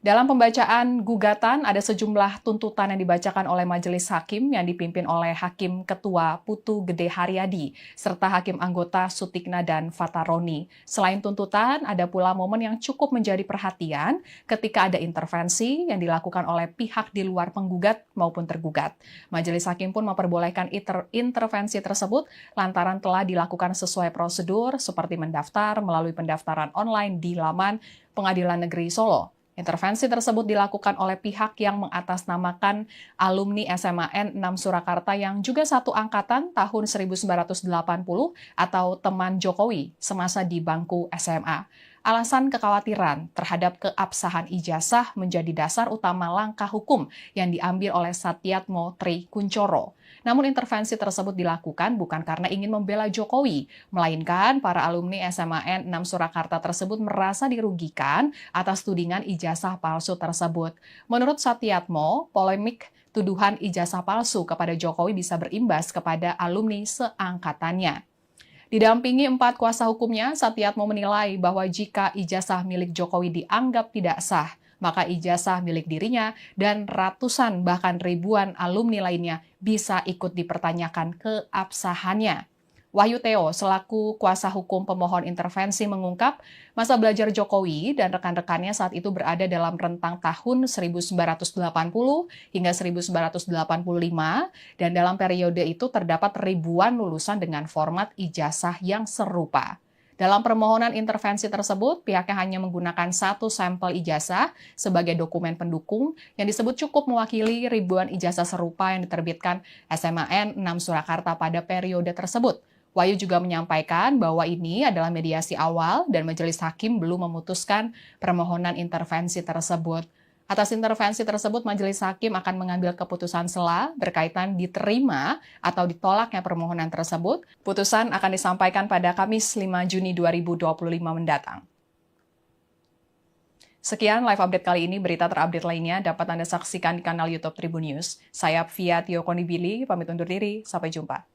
Dalam pembacaan gugatan, ada sejumlah tuntutan yang dibacakan oleh majelis hakim yang dipimpin oleh Hakim Ketua Putu Gede Haryadi, serta Hakim Anggota Sutikna dan Fataroni. Selain tuntutan, ada pula momen yang cukup menjadi perhatian ketika ada intervensi yang dilakukan oleh pihak di luar penggugat maupun tergugat. Majelis hakim pun memperbolehkan intervensi tersebut lantaran telah dilakukan sesuai prosedur seperti mendaftar melalui pendaftaran online di laman Pengadilan Negeri Solo. Intervensi tersebut dilakukan oleh pihak yang mengatasnamakan alumni SMAN 6 Surakarta yang juga satu angkatan tahun 1980 atau teman Jokowi semasa di bangku SMA. Alasan kekhawatiran terhadap keabsahan ijazah menjadi dasar utama langkah hukum yang diambil oleh Satyatmo Tri Kuncoro. Namun intervensi tersebut dilakukan bukan karena ingin membela Jokowi, melainkan para alumni SMAN 6 Surakarta tersebut merasa dirugikan atas tudingan ijazah palsu tersebut. Menurut Satyatmo, polemik tuduhan ijazah palsu kepada Jokowi bisa berimbas kepada alumni seangkatannya. Didampingi 4 kuasa hukumnya, Satyatmo menilai bahwa jika ijazah milik Jokowi dianggap tidak sah, maka ijazah milik dirinya dan ratusan bahkan ribuan alumni lainnya bisa ikut dipertanyakan keabsahannya. Wahyu Theo, selaku kuasa hukum pemohon intervensi, mengungkap masa belajar Jokowi dan rekan-rekannya saat itu berada dalam rentang tahun 1980 hingga 1985, dan dalam periode itu terdapat ribuan lulusan dengan format ijazah yang serupa. Dalam permohonan intervensi tersebut, pihaknya hanya menggunakan satu sampel ijazah sebagai dokumen pendukung yang disebut cukup mewakili ribuan ijazah serupa yang diterbitkan SMAN 6 Surakarta pada periode tersebut. Wahyu juga menyampaikan bahwa ini adalah mediasi awal dan majelis hakim belum memutuskan permohonan intervensi tersebut. Atas intervensi tersebut, majelis hakim akan mengambil keputusan sela berkaitan diterima atau ditolaknya permohonan tersebut. Putusan akan disampaikan pada Kamis 5 Juni 2025 mendatang. Sekian live update kali ini. Berita terupdate lainnya dapat Anda saksikan di kanal YouTube Tribun News. Saya Apvia Tio Konibili, pamit undur diri. Sampai jumpa.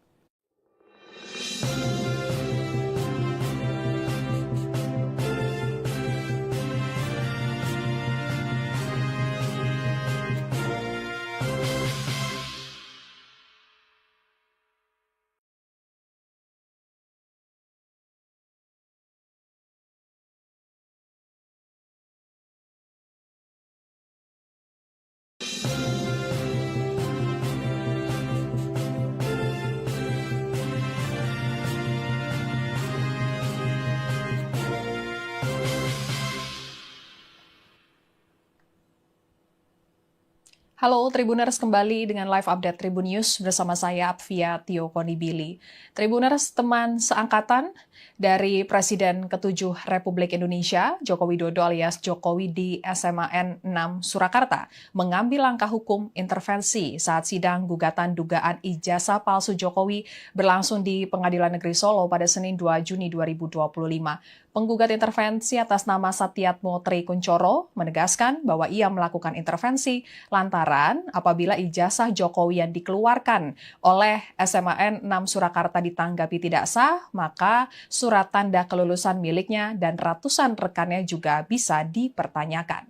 Halo Tribuners, kembali dengan live update Tribun News bersama saya Apvia Tio Konibili. Tribuners, teman seangkatan dari Presiden ke-7 Republik Indonesia, Joko Widodo alias Jokowi di SMAN 6 Surakarta, mengambil langkah hukum intervensi saat sidang gugatan dugaan ijazah palsu Jokowi berlangsung di Pengadilan Negeri Solo pada Senin 2 Juni 2025. Penggugat intervensi atas nama Satyatmo Tri Kuncoro menegaskan bahwa ia melakukan intervensi lantaran apabila ijazah Jokowi yang dikeluarkan oleh SMAN 6 Surakarta ditanggapi tidak sah, maka surat tanda kelulusan miliknya dan ratusan rekannya juga bisa dipertanyakan.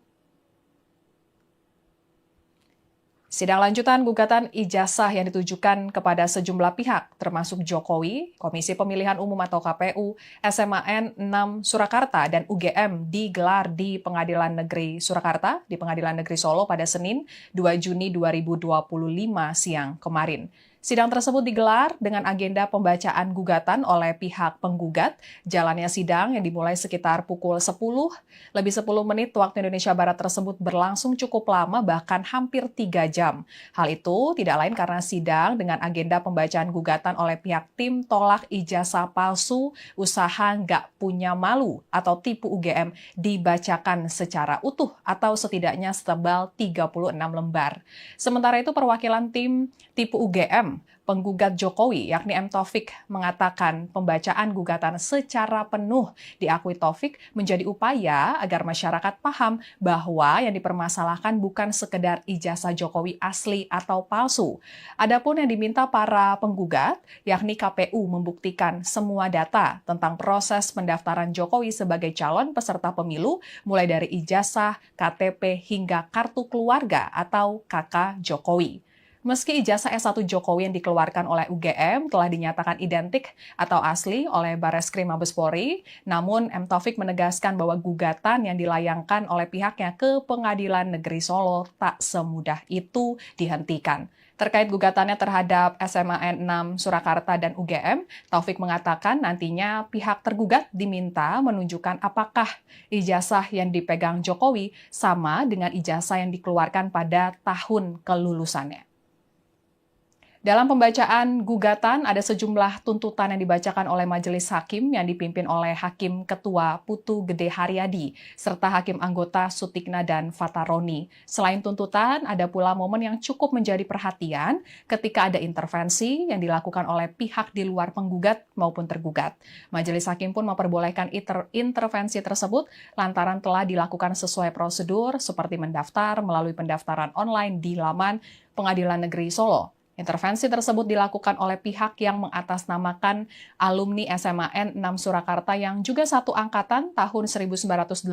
Sidang lanjutan gugatan ijazah yang ditujukan kepada sejumlah pihak, termasuk Jokowi, Komisi Pemilihan Umum atau KPU, SMAN 6 Surakarta, dan UGM digelar di Pengadilan Negeri Surakarta, di Pengadilan Negeri Solo pada Senin 2 Juni 2025 siang kemarin. Sidang tersebut digelar dengan agenda pembacaan gugatan oleh pihak penggugat. Jalannya sidang yang dimulai sekitar pukul 10, lebih 10 menit waktu Indonesia Barat tersebut berlangsung cukup lama, bahkan hampir 3 jam. Hal itu tidak lain karena sidang dengan agenda pembacaan gugatan oleh pihak tim tolak ijazah palsu usaha nggak punya malu atau tipu UGM dibacakan secara utuh atau setidaknya setebal 36 lembar. Sementara itu perwakilan tim tipu UGM penggugat Jokowi, yakni M. Taufik, mengatakan pembacaan gugatan secara penuh diakui Taufik menjadi upaya agar masyarakat paham bahwa yang dipermasalahkan bukan sekedar ijazah Jokowi asli atau palsu. Adapun yang diminta para penggugat, yakni KPU membuktikan semua data tentang proses pendaftaran Jokowi sebagai calon peserta pemilu, mulai dari ijazah, KTP, hingga kartu keluarga atau KK Jokowi. Meski ijazah S1 Jokowi yang dikeluarkan oleh UGM telah dinyatakan identik atau asli oleh Bareskrim Mabes Polri, namun M. Taufik menegaskan bahwa gugatan yang dilayangkan oleh pihaknya ke Pengadilan Negeri Solo tak semudah itu dihentikan. Terkait gugatannya terhadap SMAN 6 Surakarta dan UGM, Taufik mengatakan nantinya pihak tergugat diminta menunjukkan apakah ijazah yang dipegang Jokowi sama dengan ijazah yang dikeluarkan pada tahun kelulusannya. Dalam pembacaan gugatan, ada sejumlah tuntutan yang dibacakan oleh Majelis Hakim yang dipimpin oleh Hakim Ketua Putu Gede Haryadi, serta Hakim Anggota Sutikna dan Fataroni. Selain tuntutan, ada pula momen yang cukup menjadi perhatian ketika ada intervensi yang dilakukan oleh pihak di luar penggugat maupun tergugat. Majelis Hakim pun memperbolehkan intervensi tersebut lantaran telah dilakukan sesuai prosedur seperti mendaftar melalui pendaftaran online di laman Pengadilan Negeri Solo. Intervensi tersebut dilakukan oleh pihak yang mengatasnamakan alumni SMAN 6 Surakarta yang juga satu angkatan tahun 1980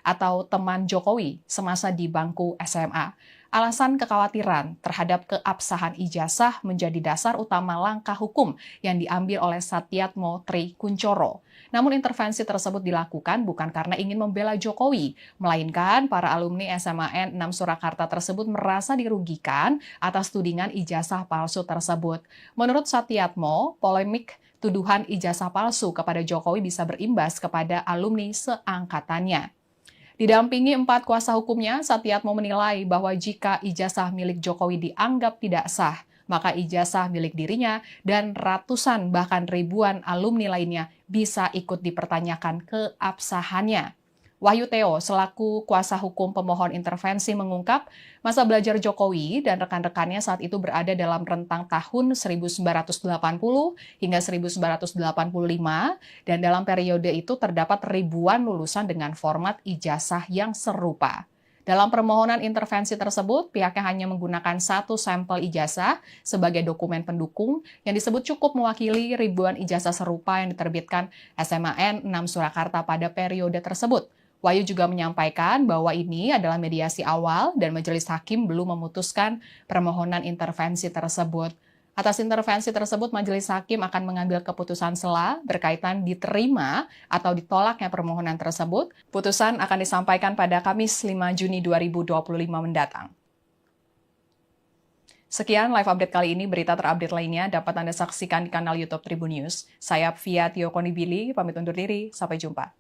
atau teman Jokowi semasa di bangku SMA. Alasan kekhawatiran terhadap keabsahan ijazah menjadi dasar utama langkah hukum yang diambil oleh Satyatmo Tri Kuncoro. Namun intervensi tersebut dilakukan bukan karena ingin membela Jokowi, melainkan para alumni SMAN 6 Surakarta tersebut merasa dirugikan atas tudingan ijazah palsu tersebut. Menurut Satyatmo, polemik tuduhan ijazah palsu kepada Jokowi bisa berimbas kepada alumni seangkatannya. Didampingi 4 kuasa hukumnya, Satyatmo menilai bahwa jika ijazah milik Jokowi dianggap tidak sah, maka ijazah milik dirinya dan ratusan bahkan ribuan alumni lainnya bisa ikut dipertanyakan keabsahannya. Wahyu Theo selaku kuasa hukum pemohon intervensi mengungkap masa belajar Jokowi dan rekan-rekannya saat itu berada dalam rentang tahun 1980 hingga 1985 dan dalam periode itu terdapat ribuan lulusan dengan format ijazah yang serupa. Dalam permohonan intervensi tersebut, pihaknya hanya menggunakan satu sampel ijazah sebagai dokumen pendukung yang disebut cukup mewakili ribuan ijazah serupa yang diterbitkan SMAN 6 Surakarta pada periode tersebut. Wahyu juga menyampaikan bahwa ini adalah mediasi awal dan majelis hakim belum memutuskan permohonan intervensi tersebut. Atas intervensi tersebut, majelis hakim akan mengambil keputusan sela berkaitan diterima atau ditolaknya permohonan tersebut. Putusan akan disampaikan pada Kamis 5 Juni 2025 mendatang. Sekian live update kali ini. Berita terupdate lainnya dapat Anda saksikan di kanal YouTube Tribun News. Saya Apvia Tio Konibili, pamit undur diri. Sampai jumpa.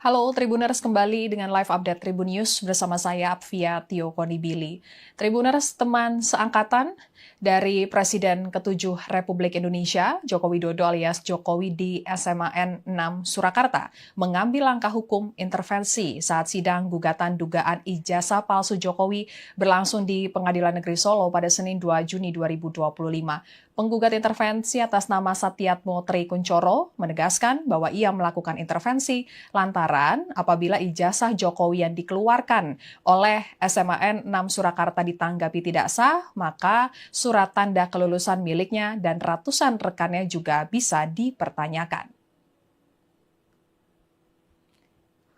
Halo Tribuners, kembali dengan live update Tribun News bersama saya Apvia Tio Konibili. Tribuners, teman seangkatan dari Presiden ke-7 Republik Indonesia, Joko Widodo alias Jokowi di SMAN 6 Surakarta, mengambil langkah hukum intervensi saat sidang gugatan dugaan ijazah palsu Jokowi berlangsung di Pengadilan Negeri Solo pada Senin 2 Juni 2025. Penggugat intervensi atas nama Satyatmo Tri Kuncoro menegaskan bahwa ia melakukan intervensi lantaran apabila ijazah Jokowi yang dikeluarkan oleh SMAN 6 Surakarta ditanggapi tidak sah, maka surat tanda kelulusan miliknya dan ratusan rekannya juga bisa dipertanyakan.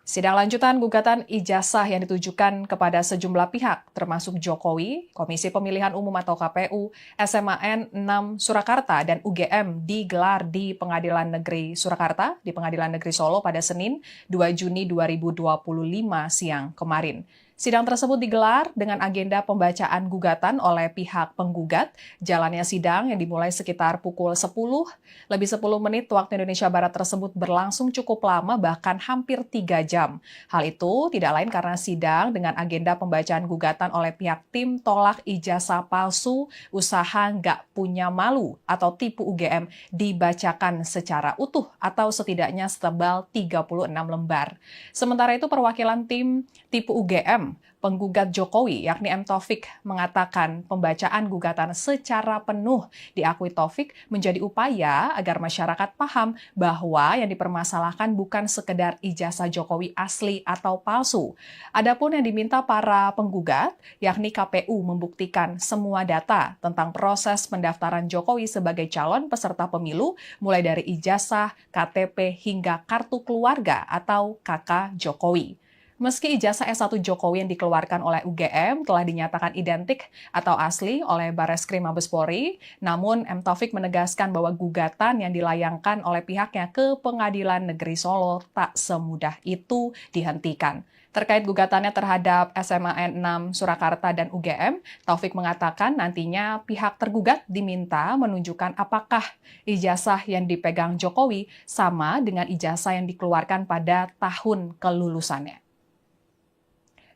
Sidang lanjutan gugatan ijazah yang ditujukan kepada sejumlah pihak, termasuk Jokowi, Komisi Pemilihan Umum atau KPU, SMAN 6 Surakarta, dan UGM digelar di Pengadilan Negeri Surakarta, di Pengadilan Negeri Solo pada Senin 2 Juni 2025 siang kemarin. Sidang tersebut digelar dengan agenda pembacaan gugatan oleh pihak penggugat. Jalannya sidang yang dimulai sekitar pukul 10, lebih 10 menit waktu Indonesia Barat tersebut berlangsung cukup lama, bahkan hampir 3 jam. Hal itu tidak lain karena sidang dengan agenda pembacaan gugatan oleh pihak tim tolak ijazah palsu usaha nggak punya malu atau tipu UGM dibacakan secara utuh atau setidaknya setebal 36 lembar. Sementara itu perwakilan tim tipu UGM penggugat Jokowi, yakni M. Taufik, mengatakan pembacaan gugatan secara penuh diakui Taufik menjadi upaya agar masyarakat paham bahwa yang dipermasalahkan bukan sekedar ijazah Jokowi asli atau palsu. Adapun yang diminta para penggugat, yakni KPU membuktikan semua data tentang proses pendaftaran Jokowi sebagai calon peserta pemilu, mulai dari ijazah, KTP, hingga kartu keluarga atau KK Jokowi. Meski ijazah S1 Jokowi yang dikeluarkan oleh UGM telah dinyatakan identik atau asli oleh Bareskrim Mabes Polri, namun M. Taufik menegaskan bahwa gugatan yang dilayangkan oleh pihaknya ke Pengadilan Negeri Solo tak semudah itu dihentikan. Terkait gugatannya terhadap SMAN 6 Surakarta dan UGM, Taufik mengatakan nantinya pihak tergugat diminta menunjukkan apakah ijazah yang dipegang Jokowi sama dengan ijazah yang dikeluarkan pada tahun kelulusannya.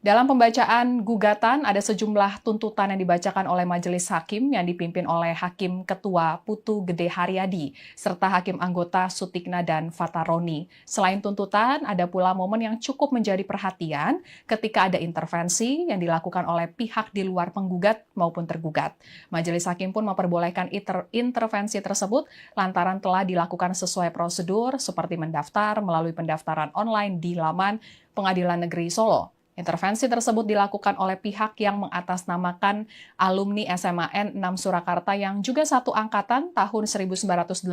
Dalam pembacaan gugatan, ada sejumlah tuntutan yang dibacakan oleh majelis hakim yang dipimpin oleh Hakim Ketua Putu Gede Haryadi, serta Hakim Anggota Sutikna dan Fataroni. Selain tuntutan, ada pula momen yang cukup menjadi perhatian ketika ada intervensi yang dilakukan oleh pihak di luar penggugat maupun tergugat. Majelis hakim pun memperbolehkan intervensi tersebut lantaran telah dilakukan sesuai prosedur seperti mendaftar melalui pendaftaran online di laman Pengadilan Negeri Solo. Intervensi tersebut dilakukan oleh pihak yang mengatasnamakan alumni SMAN 6 Surakarta yang juga satu angkatan tahun 1980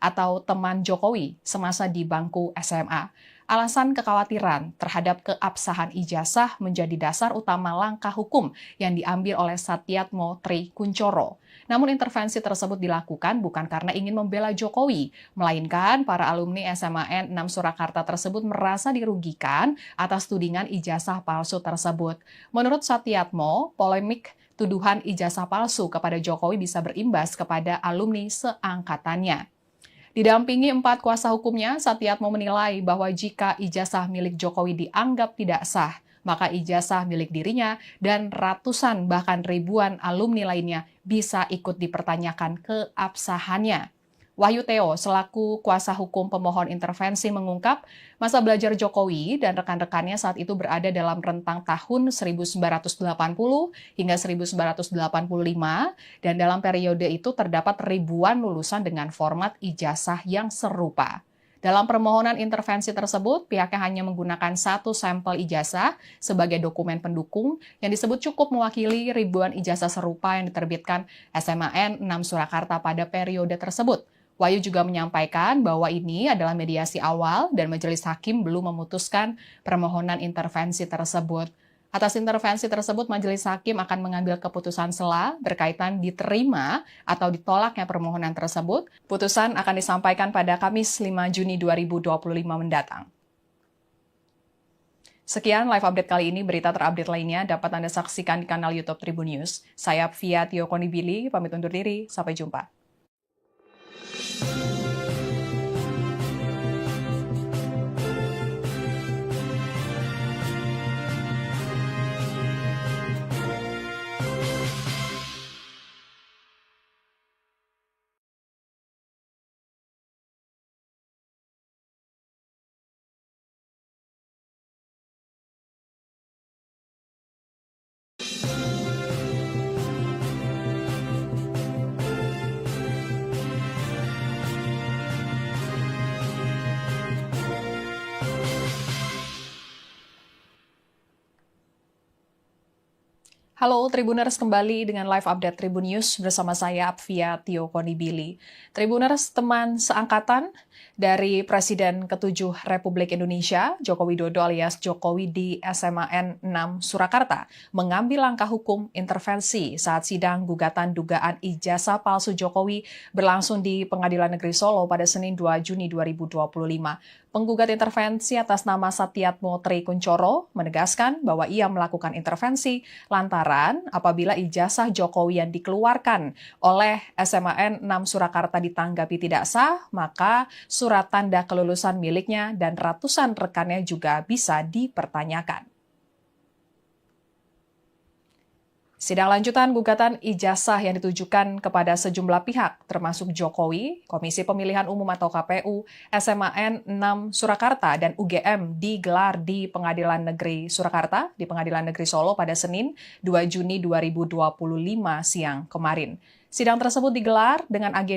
atau teman Jokowi semasa di bangku SMA. Alasan kekhawatiran terhadap keabsahan ijazah menjadi dasar utama langkah hukum yang diambil oleh Satyatmo Tri Kuncoro. Namun intervensi tersebut dilakukan bukan karena ingin membela Jokowi, melainkan para alumni SMAN 6 Surakarta tersebut merasa dirugikan atas tudingan ijazah palsu tersebut. Menurut Satyatmo, polemik tuduhan ijazah palsu kepada Jokowi bisa berimbas kepada alumni seangkatannya. Didampingi 4 kuasa hukumnya, Satyatmo menilai bahwa jika ijazah milik Jokowi dianggap tidak sah, maka ijazah milik dirinya dan ratusan bahkan ribuan alumni lainnya bisa ikut dipertanyakan keabsahannya. Wahyu Theo, selaku kuasa hukum pemohon intervensi, mengungkap masa belajar Jokowi dan rekan-rekannya saat itu berada dalam rentang tahun 1980 hingga 1985, dan dalam periode itu terdapat ribuan lulusan dengan format ijazah yang serupa. Dalam permohonan intervensi tersebut, pihaknya hanya menggunakan satu sampel ijazah sebagai dokumen pendukung yang disebut cukup mewakili ribuan ijazah serupa yang diterbitkan SMAN 6 Surakarta pada periode tersebut. Wahyu juga menyampaikan bahwa ini adalah mediasi awal dan majelis hakim belum memutuskan permohonan intervensi tersebut. Atas intervensi tersebut, majelis hakim akan mengambil keputusan sela berkaitan diterima atau ditolaknya permohonan tersebut. Putusan akan disampaikan pada Kamis 5 Juni 2025 mendatang. Sekian live update kali ini. Berita terupdate lainnya dapat Anda saksikan di kanal YouTube Tribun News. Saya Apvia Tio Konibili, pamit undur diri. Sampai jumpa. Halo Tribuners, kembali dengan live update Tribun News bersama saya Apvia Tio Konibili. Tribuners, teman seangkatan dari Presiden ke-7 Republik Indonesia, Joko Widodo alias Jokowi di SMAN 6 Surakarta, mengambil langkah hukum intervensi saat sidang gugatan dugaan ijazah palsu Jokowi berlangsung di Pengadilan Negeri Solo pada Senin 2 Juni 2025. Penggugat intervensi atas nama Satyatmo Tri Kuncoro menegaskan bahwa ia melakukan intervensi lantaran apabila ijazah Jokowi yang dikeluarkan oleh SMAN 6 Surakarta ditanggapi tidak sah, maka surat tanda kelulusan miliknya dan ratusan rekannya juga bisa dipertanyakan. Sidang lanjutan gugatan ijazah yang ditujukan kepada sejumlah pihak, termasuk Jokowi, Komisi Pemilihan Umum atau KPU, SMAN 6 Surakarta, dan UGM digelar di Pengadilan Negeri Surakarta, di Pengadilan Negeri Solo pada Senin 2 Juni 2025 siang kemarin. Sidang tersebut digelar dengan agenda